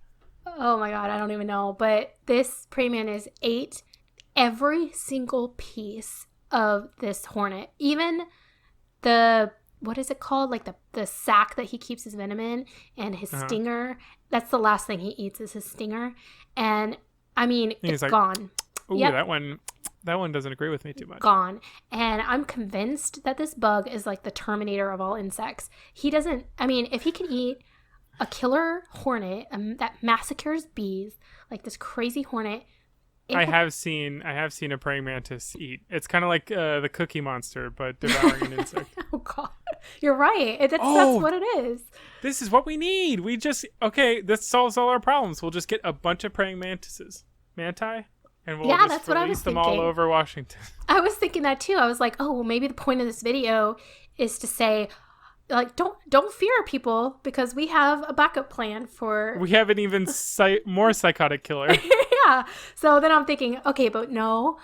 Oh my god, I don't even know. But this praying mantis ate every single piece of this hornet. Even the, what is it called? Like the sack that he keeps his venom in, and his stinger. That's the last thing he eats is his stinger. And I mean, it's like, gone. Ooh, Yep. that one doesn't agree with me too much. Gone. And I'm convinced that this bug is like the Terminator of all insects. He doesn't, I mean, if he can eat a killer hornet that massacres bees, like this crazy hornet. I have seen a praying mantis eat. It's kind of like the Cookie Monster, but devouring an insect. Oh god, you're right. That's what it is. This is what we need. This solves all our problems. We'll just get a bunch of praying manti, and we'll just that's what I was release them all thinking. over Washington. I was thinking that too. I was like, oh, well, maybe the point of this video is to say, like, don't fear people, because we have a backup plan for. We have an even more psychotic killer. Yeah. So then I'm thinking, okay, but no,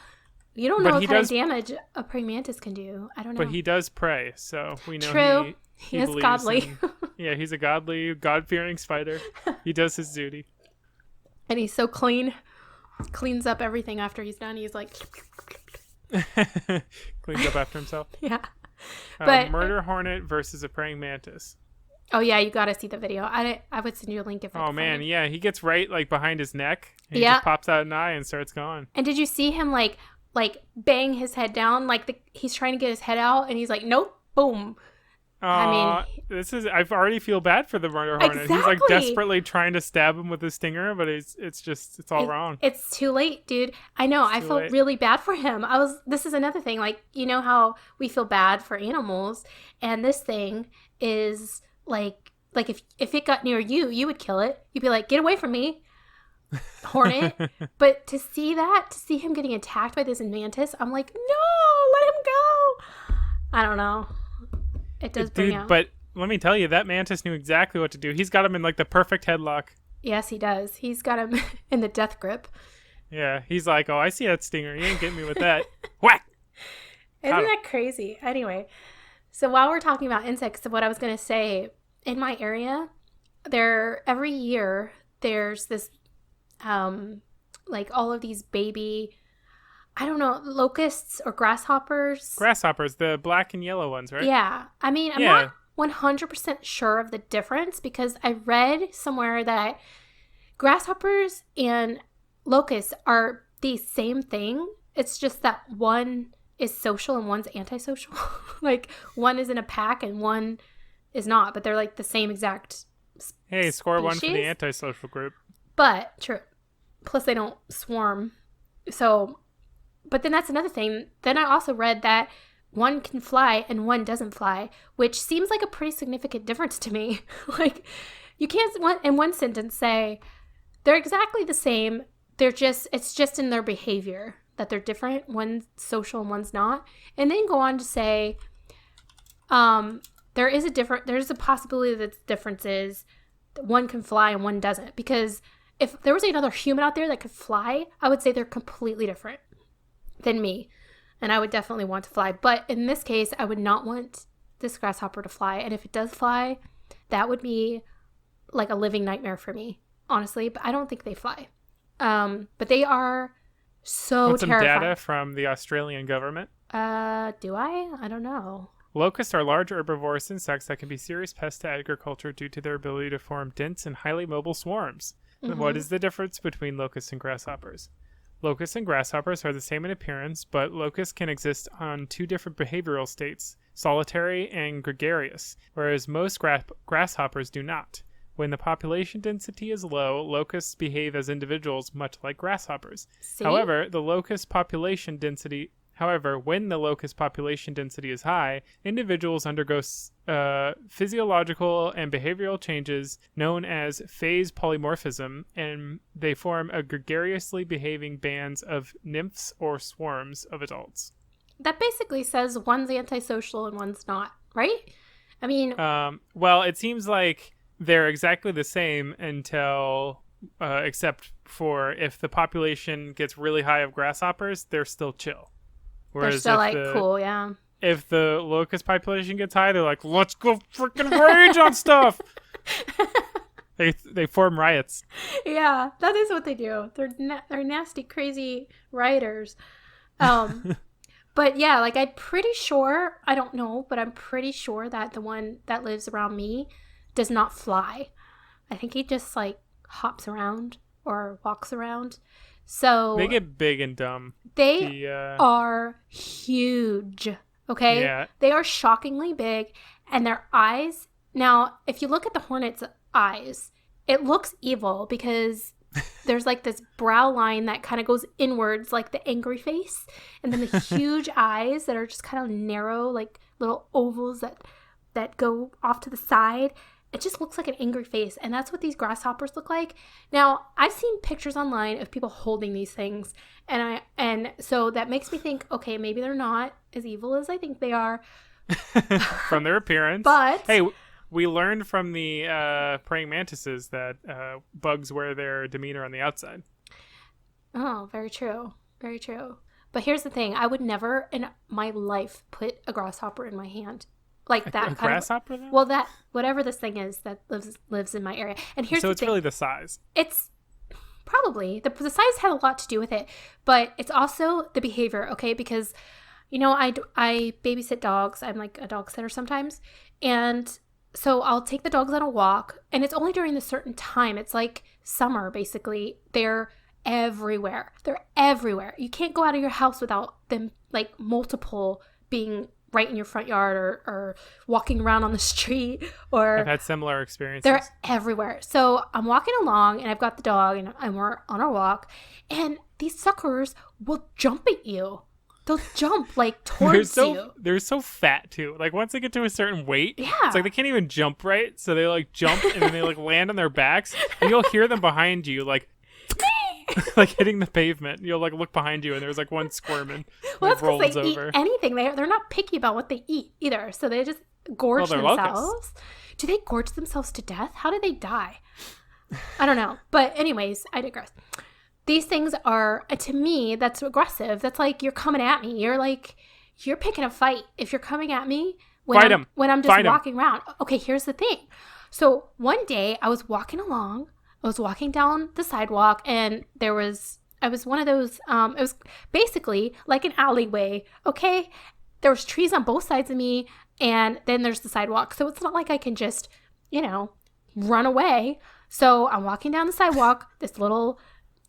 you don't know what kind of does damage a praying mantis can do. I don't know. But he does pray, so we know True. He is believes godly. Yeah, he's a God-fearing spider. He does his duty. And he's so clean. Cleans up everything after he's done. He's like, Cleans up after himself. yeah. But murder hornet versus a praying mantis. oh yeah, you got to see the video. I would send you a link if I Oh could man, find it. yeah, he gets right like behind his neck. And he Yeah. just pops out an eye and starts going. And did you see him like bang his head down, like he's trying to get his head out, and he's like, nope, boom. I mean, I already feel bad for the murder hornet. He's like Exactly. desperately trying to stab him with his stinger, but it's all wrong. It's too late, dude. I know. I felt late. really bad for him. This is another thing. Like, you know how we feel bad for animals, and this thing is like if it got near you, you would kill it. You'd be like, get away from me, hornet. But to see him getting attacked by this mantis, I'm like, no, let him go. I don't know. It does bring out. But let me tell you, that mantis knew exactly what to do. He's got him in like the perfect headlock. Yes, he does. He's got him in the death grip. Yeah, he's like, oh, I see that stinger. You ain't getting me with that. Whack! Isn't that crazy? Anyway, so while we're talking about insects, what I was going to say, in my area, every year there's this, like all of these baby, I don't know, locusts or grasshoppers. Grasshoppers, the black and yellow ones, right? Yeah. I mean, I'm not 100% sure of the difference, because I read somewhere that grasshoppers and locusts are the same thing. It's just that one is social and one's antisocial. Like, one is in a pack and one is not, but they're like the same exact Hey, score one for the species. antisocial group. But, true. Plus, they don't swarm. So, but then that's another thing. Then I also read that one can fly and one doesn't fly, which seems like a pretty significant difference to me. Like, you can't in one sentence say they're exactly the same. It's just in their behavior that they're different. One's social and one's not. And then go on to say, there's a possibility that the difference is that one can fly and one doesn't. Because if there was another human out there that could fly, I would say they're completely different than me. And I would definitely want to fly. But in this case, I would not want this grasshopper to fly. And if it does fly, that would be like a living nightmare for me, honestly. But I don't think they fly. But they are so Want some terrifying. data from the Australian government? Do I? I don't know. Locusts are large herbivorous insects that can be serious pests to agriculture due to their ability to form dense and highly mobile swarms. Mm-hmm. What is the difference between locusts and grasshoppers? Locusts and grasshoppers are the same in appearance, but locusts can exist on two different behavioral states, solitary and gregarious, whereas most grasshoppers do not. When the population density is low, locusts behave as individuals, much like grasshoppers. See? However, when the locust population density is high, individuals undergo physiological and behavioral changes known as phase polymorphism, and they form a gregariously behaving bands of nymphs or swarms of adults. That basically says one's antisocial and one's not, right? I mean, Well, it seems like they're exactly the same until except for if the population gets really high of grasshoppers, they're still chill. They're still like cool, yeah. If the locust population gets high, they're like, let's go freaking rage on stuff. They form riots. Yeah, that is what they do. They're nasty, crazy rioters. But yeah, like I'm pretty sure, I don't know, but I'm pretty sure that the one that lives around me does not fly. I think he just like hops around or walks around. So they get big and dumb. They are huge. Okay? Yeah. They are shockingly big, and their eyes. Now, if you look at the hornet's eyes, it looks evil because there's like this brow line that kind of goes inwards like the angry face, and then the huge eyes that are just kind of narrow, like little ovals that go off to the side. It just looks like an angry face, and that's what these grasshoppers look like. Now, I've seen pictures online of people holding these things, and so that makes me think, okay, maybe they're not as evil as I think they are. From their appearance. But hey, we learned from the praying mantises that bugs wear their demeanor on the outside. Oh, very true. Very true. But here's the thing. I would never in my life put a grasshopper in my hand. Like that a grasshopper, though? Well, that whatever this thing is that lives in my area. And here's so the it's thing. really the size. It's probably the size had a lot to do with it, but it's also the behavior. Okay, because I babysit dogs. I'm like a dog sitter sometimes, and so I'll take the dogs on a walk, and it's only during a certain time. It's like summer, basically. They're everywhere. They're everywhere. You can't go out of your house without them, like multiple being right in your front yard or walking around on the street. Or I've had similar experiences. They're everywhere. So I'm walking along, and I've got the dog, and we're on our walk, and these suckers will jump at you. They'll jump like towards you. They're so fat too. Like once they get to a certain weight, yeah, it's like they can't even jump right. So they like jump and then they like land on their backs, and you'll hear them behind you like like hitting the pavement. You'll like look behind you, and there's like one squirming. Well, that's because they eat anything. They're not picky about what they eat either. So they just gorge themselves. Locusts. Do they gorge themselves to death? How do they die? I don't know. But anyways, I digress. These things are, to me, that's aggressive. That's like you're coming at me. You're picking a fight if you're coming at me when I'm just walking around. Okay, here's the thing. So one day I was walking along. I was walking down the sidewalk, and I was one of those, it was basically like an alleyway, okay? There was trees on both sides of me, and then there's the sidewalk. So it's not like I can just, run away. So I'm walking down the sidewalk, this little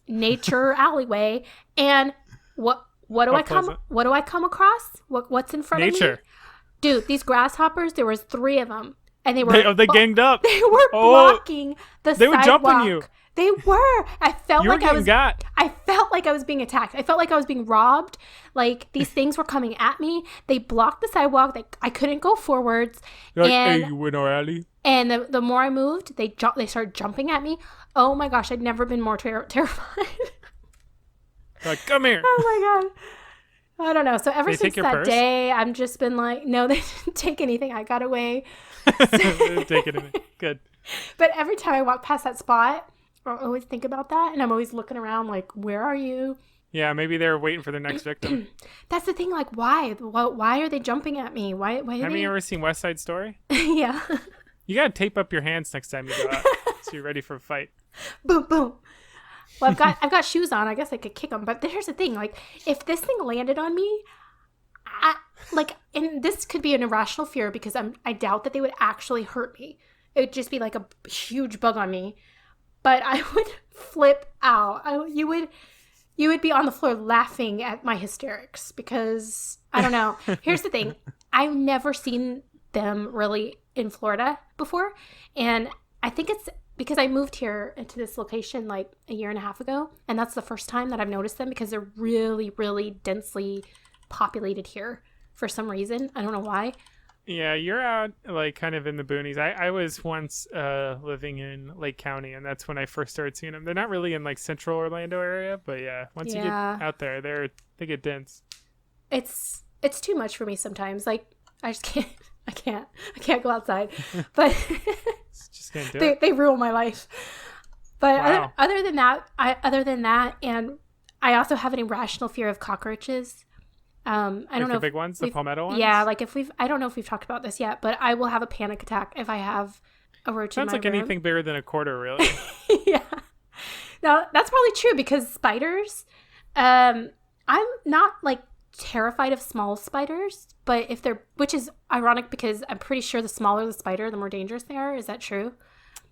nature alleyway, and what do I come across? What's in front of me? Dude, these grasshoppers, there was 3 of them. And they ganged up. They were blocking the sidewalk. They were jumping you. They were. I felt like I was being attacked. I felt like I was being robbed. Like these things were coming at me. They blocked the sidewalk. I couldn't go forwards. You're like, hey, you in our alley? And the more I moved, they started jumping at me. Oh my gosh, I'd never been more terrified. Like, come here. Oh my god. I don't know. So ever since that day, I've just been like, no, they didn't take anything. I got away. They didn't take anything. Good. But every time I walk past that spot, I always think about that. And I'm always looking around like, where are you? Yeah, maybe they're waiting for their next victim. That's the thing. Like, why? Why are they jumping at me? Why Have you ever seen West Side Story? Yeah. You got to tape up your hands next time you go out so you're ready for a fight. Boom, boom. Well, I've got shoes on. I guess I could kick them. But here's the thing. Like, if this thing landed on me, and this could be an irrational fear because I doubt that they would actually hurt me. It would just be like a huge bug on me. But I would flip out. You would be on the floor laughing at my hysterics because, I don't know. Here's the thing. I've never seen them really in Florida before. And I think it's because I moved here into this location like a year and a half ago. And that's the first time that I've noticed them because they're really, really densely populated here for some reason. I don't know why. Yeah, you're out like kind of in the boonies. I was once living in Lake County, and that's when I first started seeing them. They're not really in like central Orlando area, but yeah, once you get out there, they get dense. It's too much for me sometimes. Like I just can't. I can't go outside. But just can't do it. They ruin my life. But Wow. other than that, and I also have an irrational fear of cockroaches. I don't know the if big ones, the palmetto ones? Yeah, like I don't know if we've talked about this yet, but I will have a panic attack if I have a roach in Sounds my like room. anything bigger than a quarter, really. Yeah. Now, that's probably true because spiders, I'm not like terrified of small spiders, but which is ironic because I'm pretty sure the smaller the spider, the more dangerous they are. Is that true?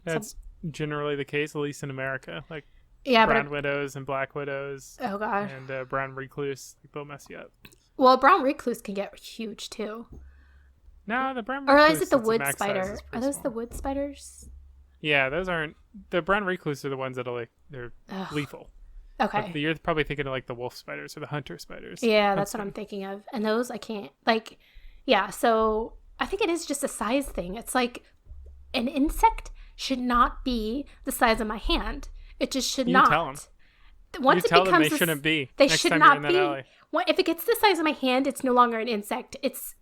That's generally the case, at least in America. Like Yeah, brown widows and black widows oh gosh. and brown recluse, they'll mess you up. Well, brown recluse can get huge too. No, the brown Or recluse, is it the its wood max size spider? is Are pretty those small. the wood spiders? Yeah, those aren't. The brown recluse are the ones that'll they're Ugh. lethal. Okay. But you're probably thinking of like the wolf spiders or the hunter spiders. Yeah, that's what I'm thinking of. And those I can't like. Yeah, so I think it is just a size thing. It's like an insect should not be the size of my hand. It just should You not. tell 'em. Once You it tell them becomes they shouldn't be. They next should time not you're in that be. alley. If it gets the size of my hand, it's no longer an insect. It's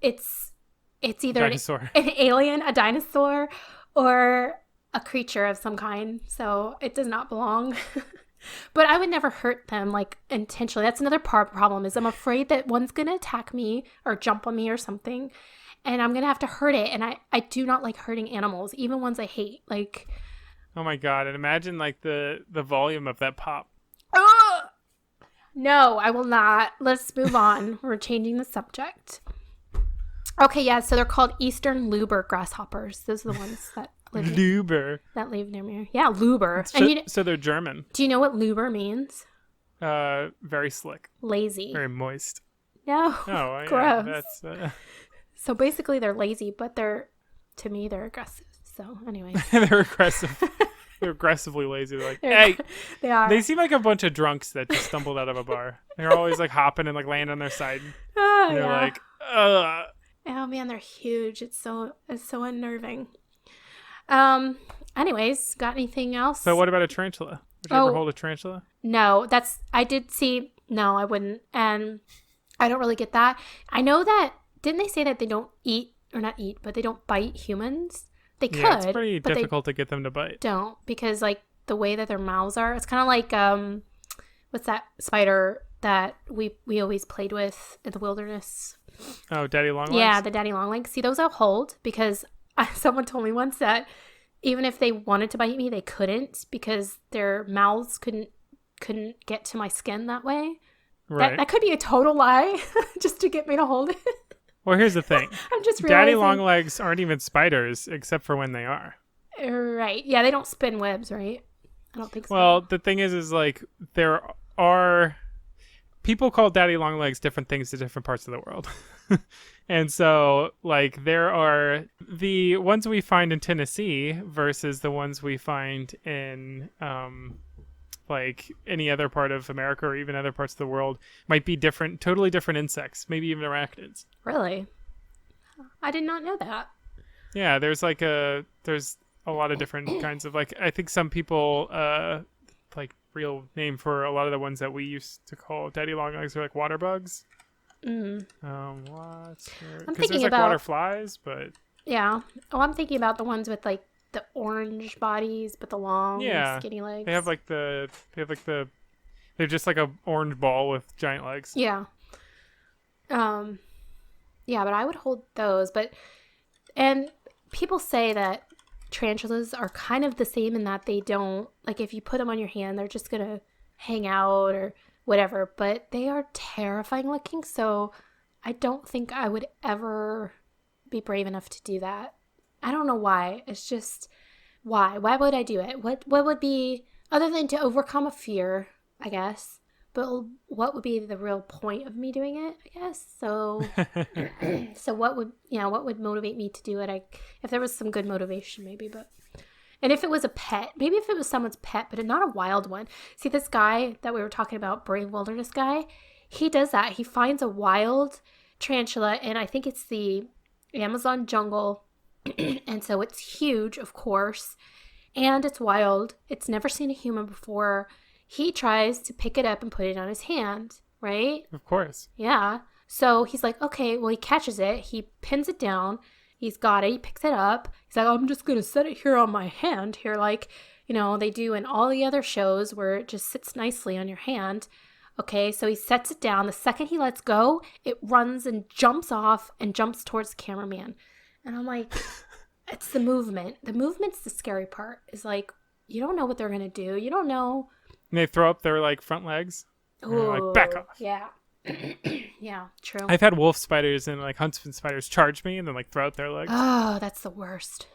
either Dinosaur. an alien, a dinosaur, or a creature of some kind. So it does not belong. But I would never hurt them like intentionally. That's another problem is I'm afraid that one's going to attack me or jump on me or something. And I'm going to have to hurt it. And I do not like hurting animals, even ones I hate. Like, Oh my god! And imagine like the volume of that pop. ugh! No, I will not. Let's move on. We're changing the subject. Okay, yeah, so they're called Eastern Luber grasshoppers. Those are the ones that live Luber. near me. Yeah, Luber. And So they're German. do you know what Luber means? Very slick, Lazy. very moist. No. Oh, yeah, Gross. that's So basically they're lazy, but to me, they're aggressive. So anyway. they're aggressive. They're aggressively lazy. They're like, hey, They are. they seem like a bunch of drunks that just stumbled out of a bar. They're always like hopping and like laying on their side. Oh, And they're yeah. like, ugh. Oh man, they're huge. It's so unnerving. Anyways, got anything else? So what about a tarantula? Would you ever hold a tarantula? No, I did see. No, I wouldn't. And I don't really get that. I know that, didn't they say that they don't eat, or not eat, but they don't bite humans? They could. Yeah, it's pretty but difficult to get them to bite. They don't, because like the way that their mouths are, it's kind of like, what's that spider that we always played with in the wilderness? Oh, daddy long legs? Yeah, the daddy long legs. See, those I'll hold because someone told me once that even if they wanted to bite me, they couldn't because their mouths couldn't get to my skin that way. Right. That could be a total lie just to get me to hold it. Well, here's the thing. I'm just realizing. Daddy long legs aren't even spiders except for when they are. Right. Yeah, they don't spin webs, right? I don't think so. Well, the thing is like there are people call daddy long legs different things to different parts of the world. And so like there are the ones we find in Tennessee versus the ones we find in like any other part of America or even other parts of the world might be different, totally different insects, maybe even arachnids. Really? I did not know that. Yeah, there's a lot of different kinds of like I think some people like real name for a lot of the ones that we used to call daddy long legs are like water bugs. Mm. Because there's like water flies, but yeah. Oh, I'm thinking about the ones with like the orange bodies but the long skinny legs. they're just like a orange ball with giant legs. Yeah. Yeah, but I would hold those. And people say that tarantulas are kind of the same in that they don't, like if you put them on your hand, they're just going to hang out or whatever. But they are terrifying looking, so I don't think I would ever be brave enough to do that. I don't know why. It's just, why? Why would I do it? What would be, other than to overcome a fear, I guess. But what would be the real point of me doing it, I guess? So so what would motivate me to do it? If there was some good motivation, maybe, and if it was a pet, maybe if it was someone's pet, but not a wild one. See, this guy that we were talking about, Brave Wilderness guy, he does that. He finds a wild tarantula, and I think it's the Amazon jungle, and so it's huge, of course, and it's wild. It's never seen a human before. He tries to pick it up and put it on his hand, right? Of course. Yeah. So he's like, okay, well, he catches it. He pins it down. He's got it. He picks it up. He's like, I'm just going to set it here on my hand here. Like, they do in all the other shows where it just sits nicely on your hand. Okay, so he sets it down. The second he lets go, it runs and jumps off and jumps towards the cameraman. And I'm like, it's the movement. The movement's the scary part. Is like, you don't know what they're going to do. You don't know. And they throw up their like front legs. And they're like, back off. Yeah. Yeah, true. I've had wolf spiders and like huntsman spiders charge me and then like throw out their legs. Oh, that's the worst.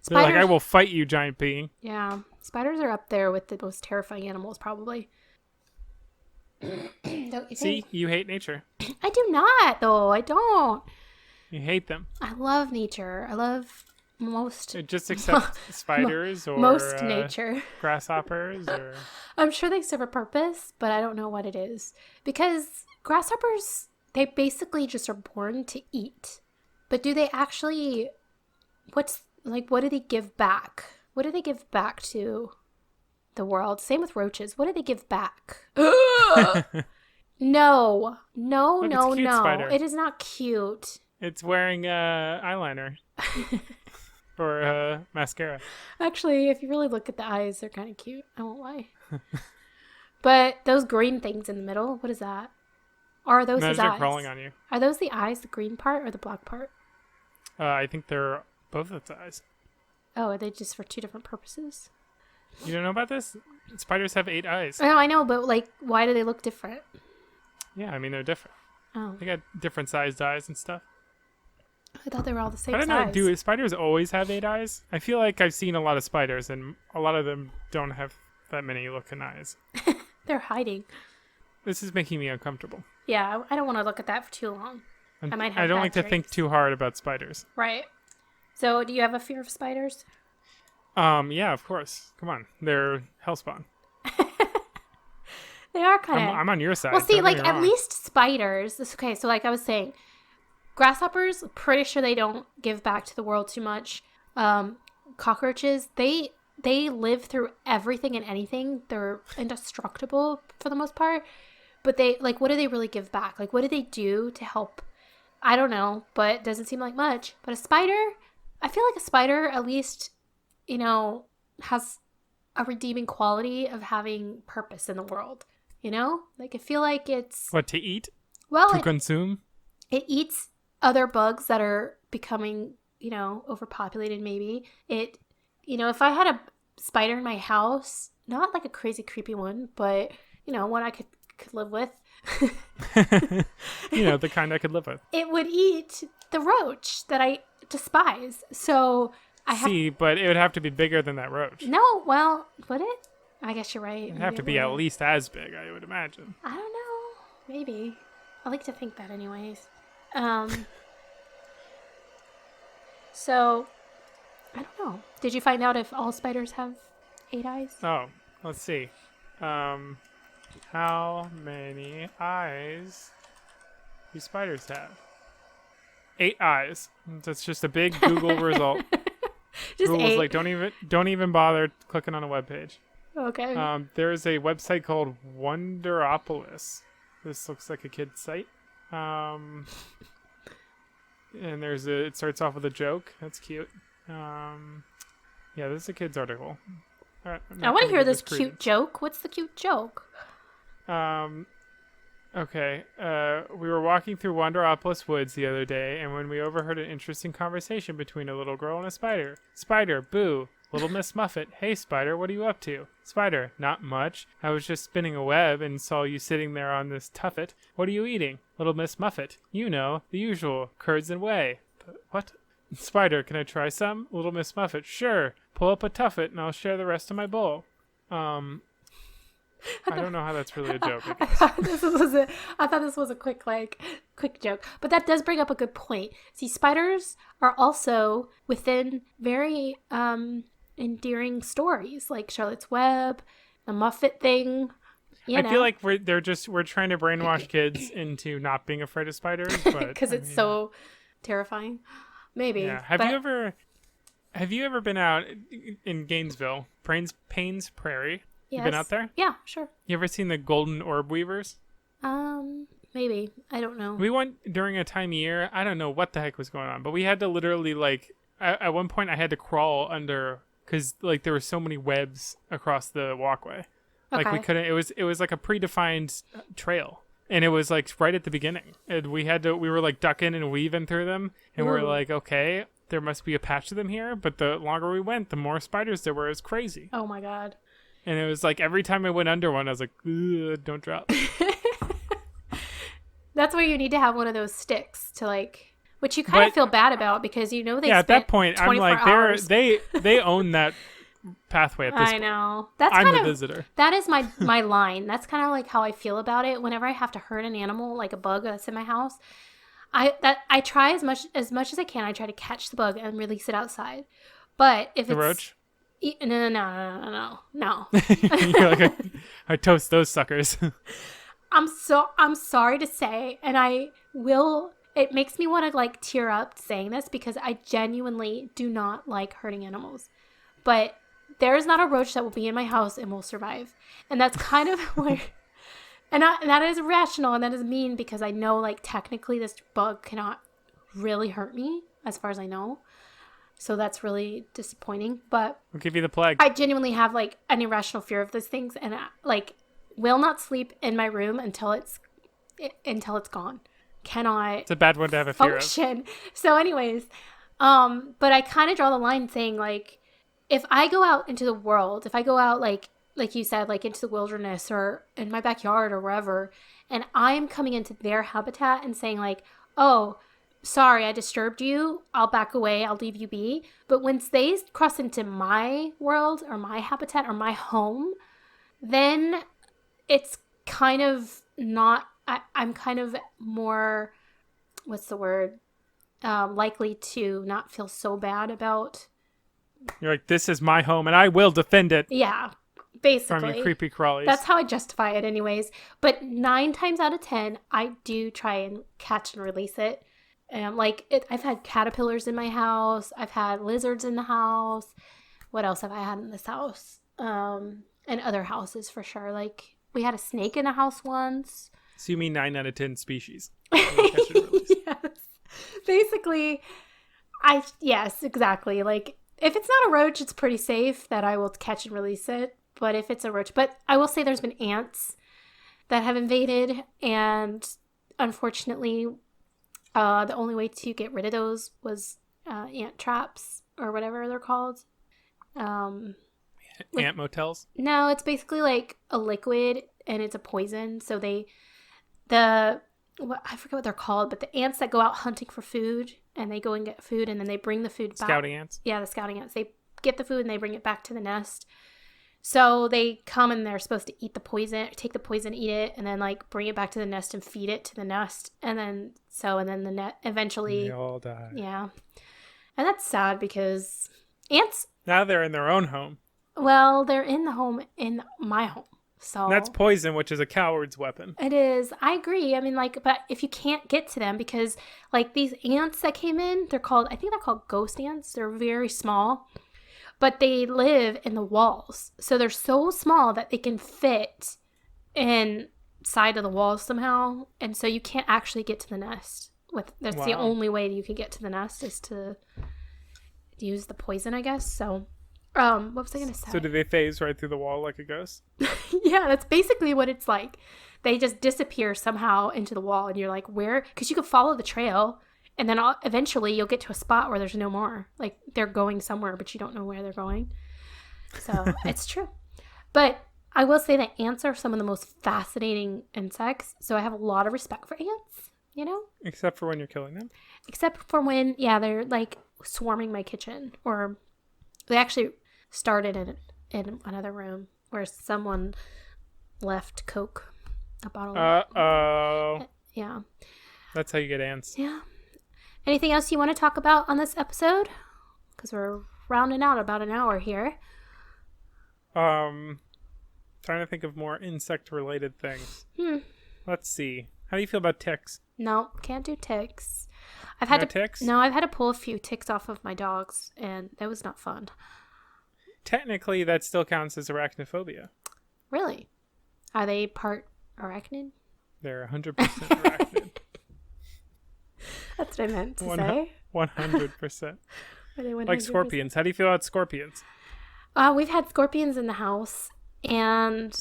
They're like, I will fight you, giant being. Yeah. Spiders are up there with the most terrifying animals, probably. Don't you think? See, you hate nature. I do not, though. I don't. You hate them. I love nature. I love most. Just accept spiders or most nature. Grasshoppers or. I'm sure they serve a purpose, but I don't know what it is. Because grasshoppers, they basically just are born to eat. But do they actually? What do they give back? What do they give back to the world? Same with roaches. What do they give back? No. Look, it's a cute spider. It is not cute. It's wearing eyeliner or mascara. Actually, if you really look at the eyes, they're kind of cute. I won't lie. But those green things in the middle, what is that? Or are those his eyes? They're crawling on you. Are those the eyes, the green part or the black part? I think they're both its eyes. Oh, are they just for two different purposes? You don't know about this? Spiders have 8 eyes. Oh, I know, but like, why do they look different? Yeah, I mean, they're different. Oh. They got different sized eyes and stuff. I thought they were all the same I size. don't know, do spiders always have 8 eyes? I feel like I've seen a lot of spiders, and a lot of them don't have that many looking eyes. They're hiding. This is making me uncomfortable. Yeah, I don't want to look at that for too long. I might have I don't bad like to think dreams. too hard about spiders. Right. So, do you have a fear of spiders? Yeah, of course. Come on. They're hellspawn. They are kind of... I'm on your side. Well, see, Don't like, get me at wrong. least spiders... Okay, so like I was saying, grasshoppers, pretty sure they don't give back to the world too much. Cockroaches, they live through everything and anything. They're indestructible for the most part. But they, like, what do they really give back? Like, what do they do to help? I don't know, but it doesn't seem like much. But a spider, I feel like a spider at least, has a redeeming quality of having purpose in the world. Like, I feel like it's... What, to eat? Well, to consume? It eats other bugs that are becoming, overpopulated maybe. If I had a spider in my house, not like a crazy creepy one, but, one I could live with. The kind I could live with. It would eat the roach that I despise. So but it would have to be bigger than that roach. No, well, would it? I guess you're right. It'd have to be at least as big, I would imagine. I don't know. Maybe. I like to think that anyways. So, I don't know. Did you find out if all spiders have 8 eyes? Oh, let's see. How many eyes do spiders have? 8 eyes. That's just a big Google result. Just Google's 8. like, don't even bother clicking on a webpage. Okay. There's a website called Wonderopolis. This looks like a kid's site. And it starts off with a joke. That's cute. Yeah, this is a kid's article. All right, I want to hear this cute joke. What's the cute joke? Okay. We were walking through Wonderopolis Woods the other day, and when we overheard an interesting conversation between a little girl and a spider. Spider, boo. Little Miss Muffet, hey Spider, what are you up to? Spider, not much. I was just spinning a web and saw you sitting there on this tuffet. What are you eating? Little Miss Muffet, the usual, curds and whey. What? Spider, can I try some? Little Miss Muffet, sure. Pull up a tuffet and I'll share the rest of my bowl. I don't know how that's really a joke. I thought this was a quick joke. But that does bring up a good point. See, spiders are also within very endearing stories, like Charlotte's Web, the Muffet thing. I feel like we're trying to brainwash kids into not being afraid of spiders, but because it's so terrifying. Maybe. Yeah. Have you ever been out in Gainesville, Paynes Prairie? Yes. You been out there? Yeah, sure. You ever seen the golden orb weavers? Maybe. I don't know. We went during a time of year, I don't know what the heck was going on, but we had to literally at one point I had to crawl under because like there were so many webs across the walkway. Like we Okay. couldn't. It was like a predefined trail, and it was like right at the beginning, and we were like ducking and weaving through them, and we are Ooh. like, okay, there must be a patch of them here. But the longer we went, the more spiders there were. It was crazy, Oh my god. and it was like every time I went under one, I was like, "Ugh, don't drop." That's where you need to have one of those sticks to like, which you kind of But- feel bad about because you know they Yeah, at spent that point, I'm 24 like, hours. they own that pathway at this I point. know. That's I'm kind the of visitor. that is my line. That's kind of like how I feel about it. Whenever I have to hurt an animal, like a bug that's in my house, I try as much as I can. I try to catch the bug and release it outside. But if The it's roach. No. You're like, I toast those suckers. I'm sorry to say, and I will. It makes me want to like tear up saying this because I genuinely do not like hurting animals. But there is not a roach that will be in my house and will survive, and that's kind of where. And that is irrational and that is mean because I know like technically this bug cannot really hurt me as far as I know. So that's really disappointing. But I'll give you the plague. I genuinely have like an irrational fear of those things and I, like will not sleep in my room until it's gone. Cannot It's a bad one to have a fear of. function. So anyways, but I kind of draw the line saying like if I go out into the world, if I go out like you said, like into the wilderness or in my backyard or wherever, and I'm coming into their habitat and saying like, oh, sorry, I disturbed you. I'll back away. I'll leave you be. But once they cross into my world or my habitat or my home, then it's kind of not, I'm kind of more, what's the word? Likely to not feel so bad about. You're like, this is my home and I will defend it Yeah. from Basically, you creepy crawlies. that's how I justify it anyways. But 9 times out of 10, I do try and catch and release it. I've had caterpillars in my house. I've had lizards in the house. What else have I had in this house? And other houses for sure. Like we had a snake in a house once. So you mean 9 out of 10 species. Catch and release. Yes. Basically, yes, exactly. Like if it's not a roach, it's pretty safe that I will catch and release it. But if it's a roach, but I will say there's been ants that have invaded, and unfortunately, the only way to get rid of those was ant traps or whatever they're called. Ant motels. No, it's basically like a liquid and it's a poison. So I forget what they're called, but the ants that go out hunting for food and they go and get food and then they bring the food back. Scouting ants. Yeah, the scouting ants. They get the food and they bring it back to the nest. So they come and they're supposed to eat the poison, take the poison, eat it, and then like bring it back to the nest and feed it to the nest. And then the net eventually. They all die. Yeah. And that's sad because ants, Now they're in their own home. well, they're in the home, in my home. So And that's poison, which is a coward's weapon. it is. I agree. I mean, like, but if you can't get to them because, like, these ants that came in, I think they're called ghost ants. They're very small, but they live in the walls. So they're so small that they can fit inside of the walls somehow. And so you can't actually get to the nest. That's the Wow. only way you can get to the nest is to use the poison, I guess. So, what was I going to say? So do they phase right through the wall like a ghost? Yeah, that's basically what it's like. They just disappear somehow into the wall, and you're like, where? Because you could follow the trail, and then eventually you'll get to a spot where there's no more. Like, they're going somewhere, but you don't know where they're going. So, it's true. But I will say that ants are some of the most fascinating insects, so I have a lot of respect for ants, you know? Except for when you're killing them. Except for when, yeah, they're, like, swarming my kitchen, or they actually started in another room where someone left Coke, a bottle. Uh-oh. Yeah. That's how you get ants. Yeah. Anything else you want to talk about on this episode? Because we're rounding out about an hour here. Trying to think of more insect-related things. Let's see. How do you feel about ticks? No, can't do ticks. Ticks? No, I've had to pull a few ticks off of my dogs, and that was not fun. Technically, that still counts as arachnophobia. Really? Are they part arachnid? They're 100% arachnid. That's what I meant to say. 100%. Are they 100%? Like scorpions. How do you feel about scorpions? We've had scorpions in the house, and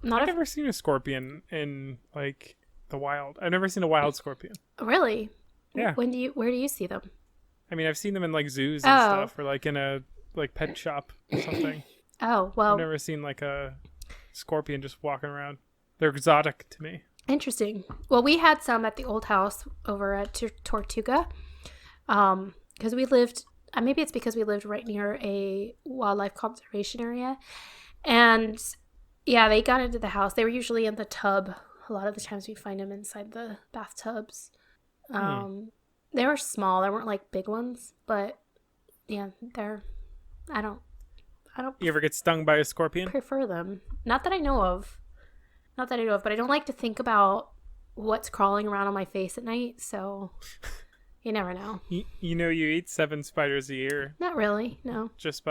I've never seen a scorpion in like the wild. I've never seen a wild scorpion. Really? Yeah. Where do you see them? I mean, I've seen them in like zoos and stuff, or like in a like pet shop or something. Oh, well. I've never seen like a scorpion just walking around. They're exotic to me. Interesting. Well, we had some at the old house over at Tortuga, because we lived. Maybe it's because we lived right near a wildlife conservation area, and yeah, they got into the house. They were usually in the tub. A lot of the times we find them inside the bathtubs. They were small. They weren't like big ones, but yeah, I don't You ever get stung by a scorpion? prefer them. Not that I know of. But I don't like to think about what's crawling around on my face at night, so you never know. You know you eat 7 spiders a year. Not really, no. Just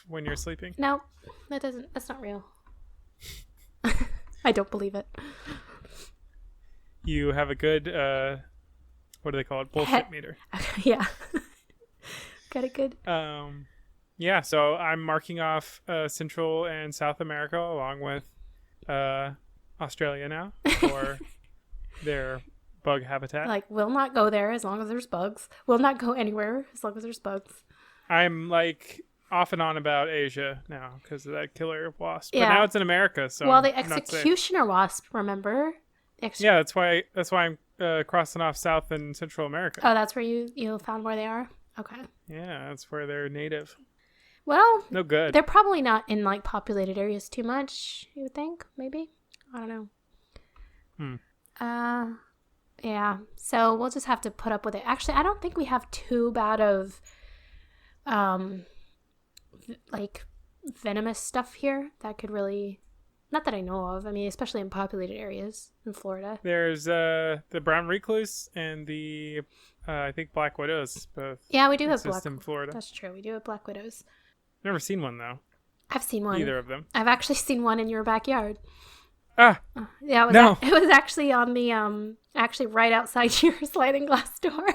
when you're sleeping? No, that's not real. I don't believe it. You have a good, what do they call it? Bullshit meter. Yeah. Got it good. Yeah, so I'm marking off Central and South America along with Australia now for their bug habitat. Like, we'll not go there as long as there's bugs. We'll not go anywhere as long as there's bugs. I'm like off and on about Asia now because of that killer wasp. Yeah. But now it's in America, so well, the I'm not safe. executioner wasp, remember? Yeah, that's why I'm crossing off South and Central America. Oh, that's where you found where they are? Okay. Yeah, that's where they're native. Well, No good. they're probably not in like populated areas too much, you would think, maybe. I don't know. Yeah. So we'll just have to put up with it. Actually, I don't think we have too bad of like venomous stuff here that could really, not that I know of. I mean, especially in populated areas in Florida. There's the brown recluse and the I think black widows both. Yeah, we do have exist in Florida. That's true. We do have black widows. Never seen one though. I've seen one. Either of them. I've actually seen one in your backyard. Ah. Yeah, it was actually on the actually right outside your sliding glass door.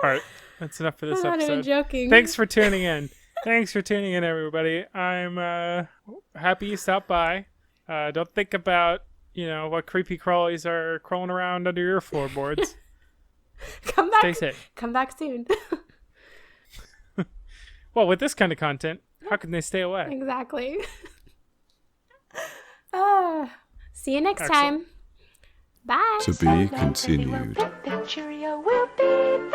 All right, that's enough for this I'm episode. not even joking. Thanks for tuning in. Thanks for tuning in, everybody. I'm happy you stopped by. Don't think about what creepy crawlies are crawling around under your floorboards. Come back. Stay safe. Come back soon. Well, with this kind of content, how can they stay away? Exactly. See you next Excellent. time. Bye. To be continued. The cheerio will be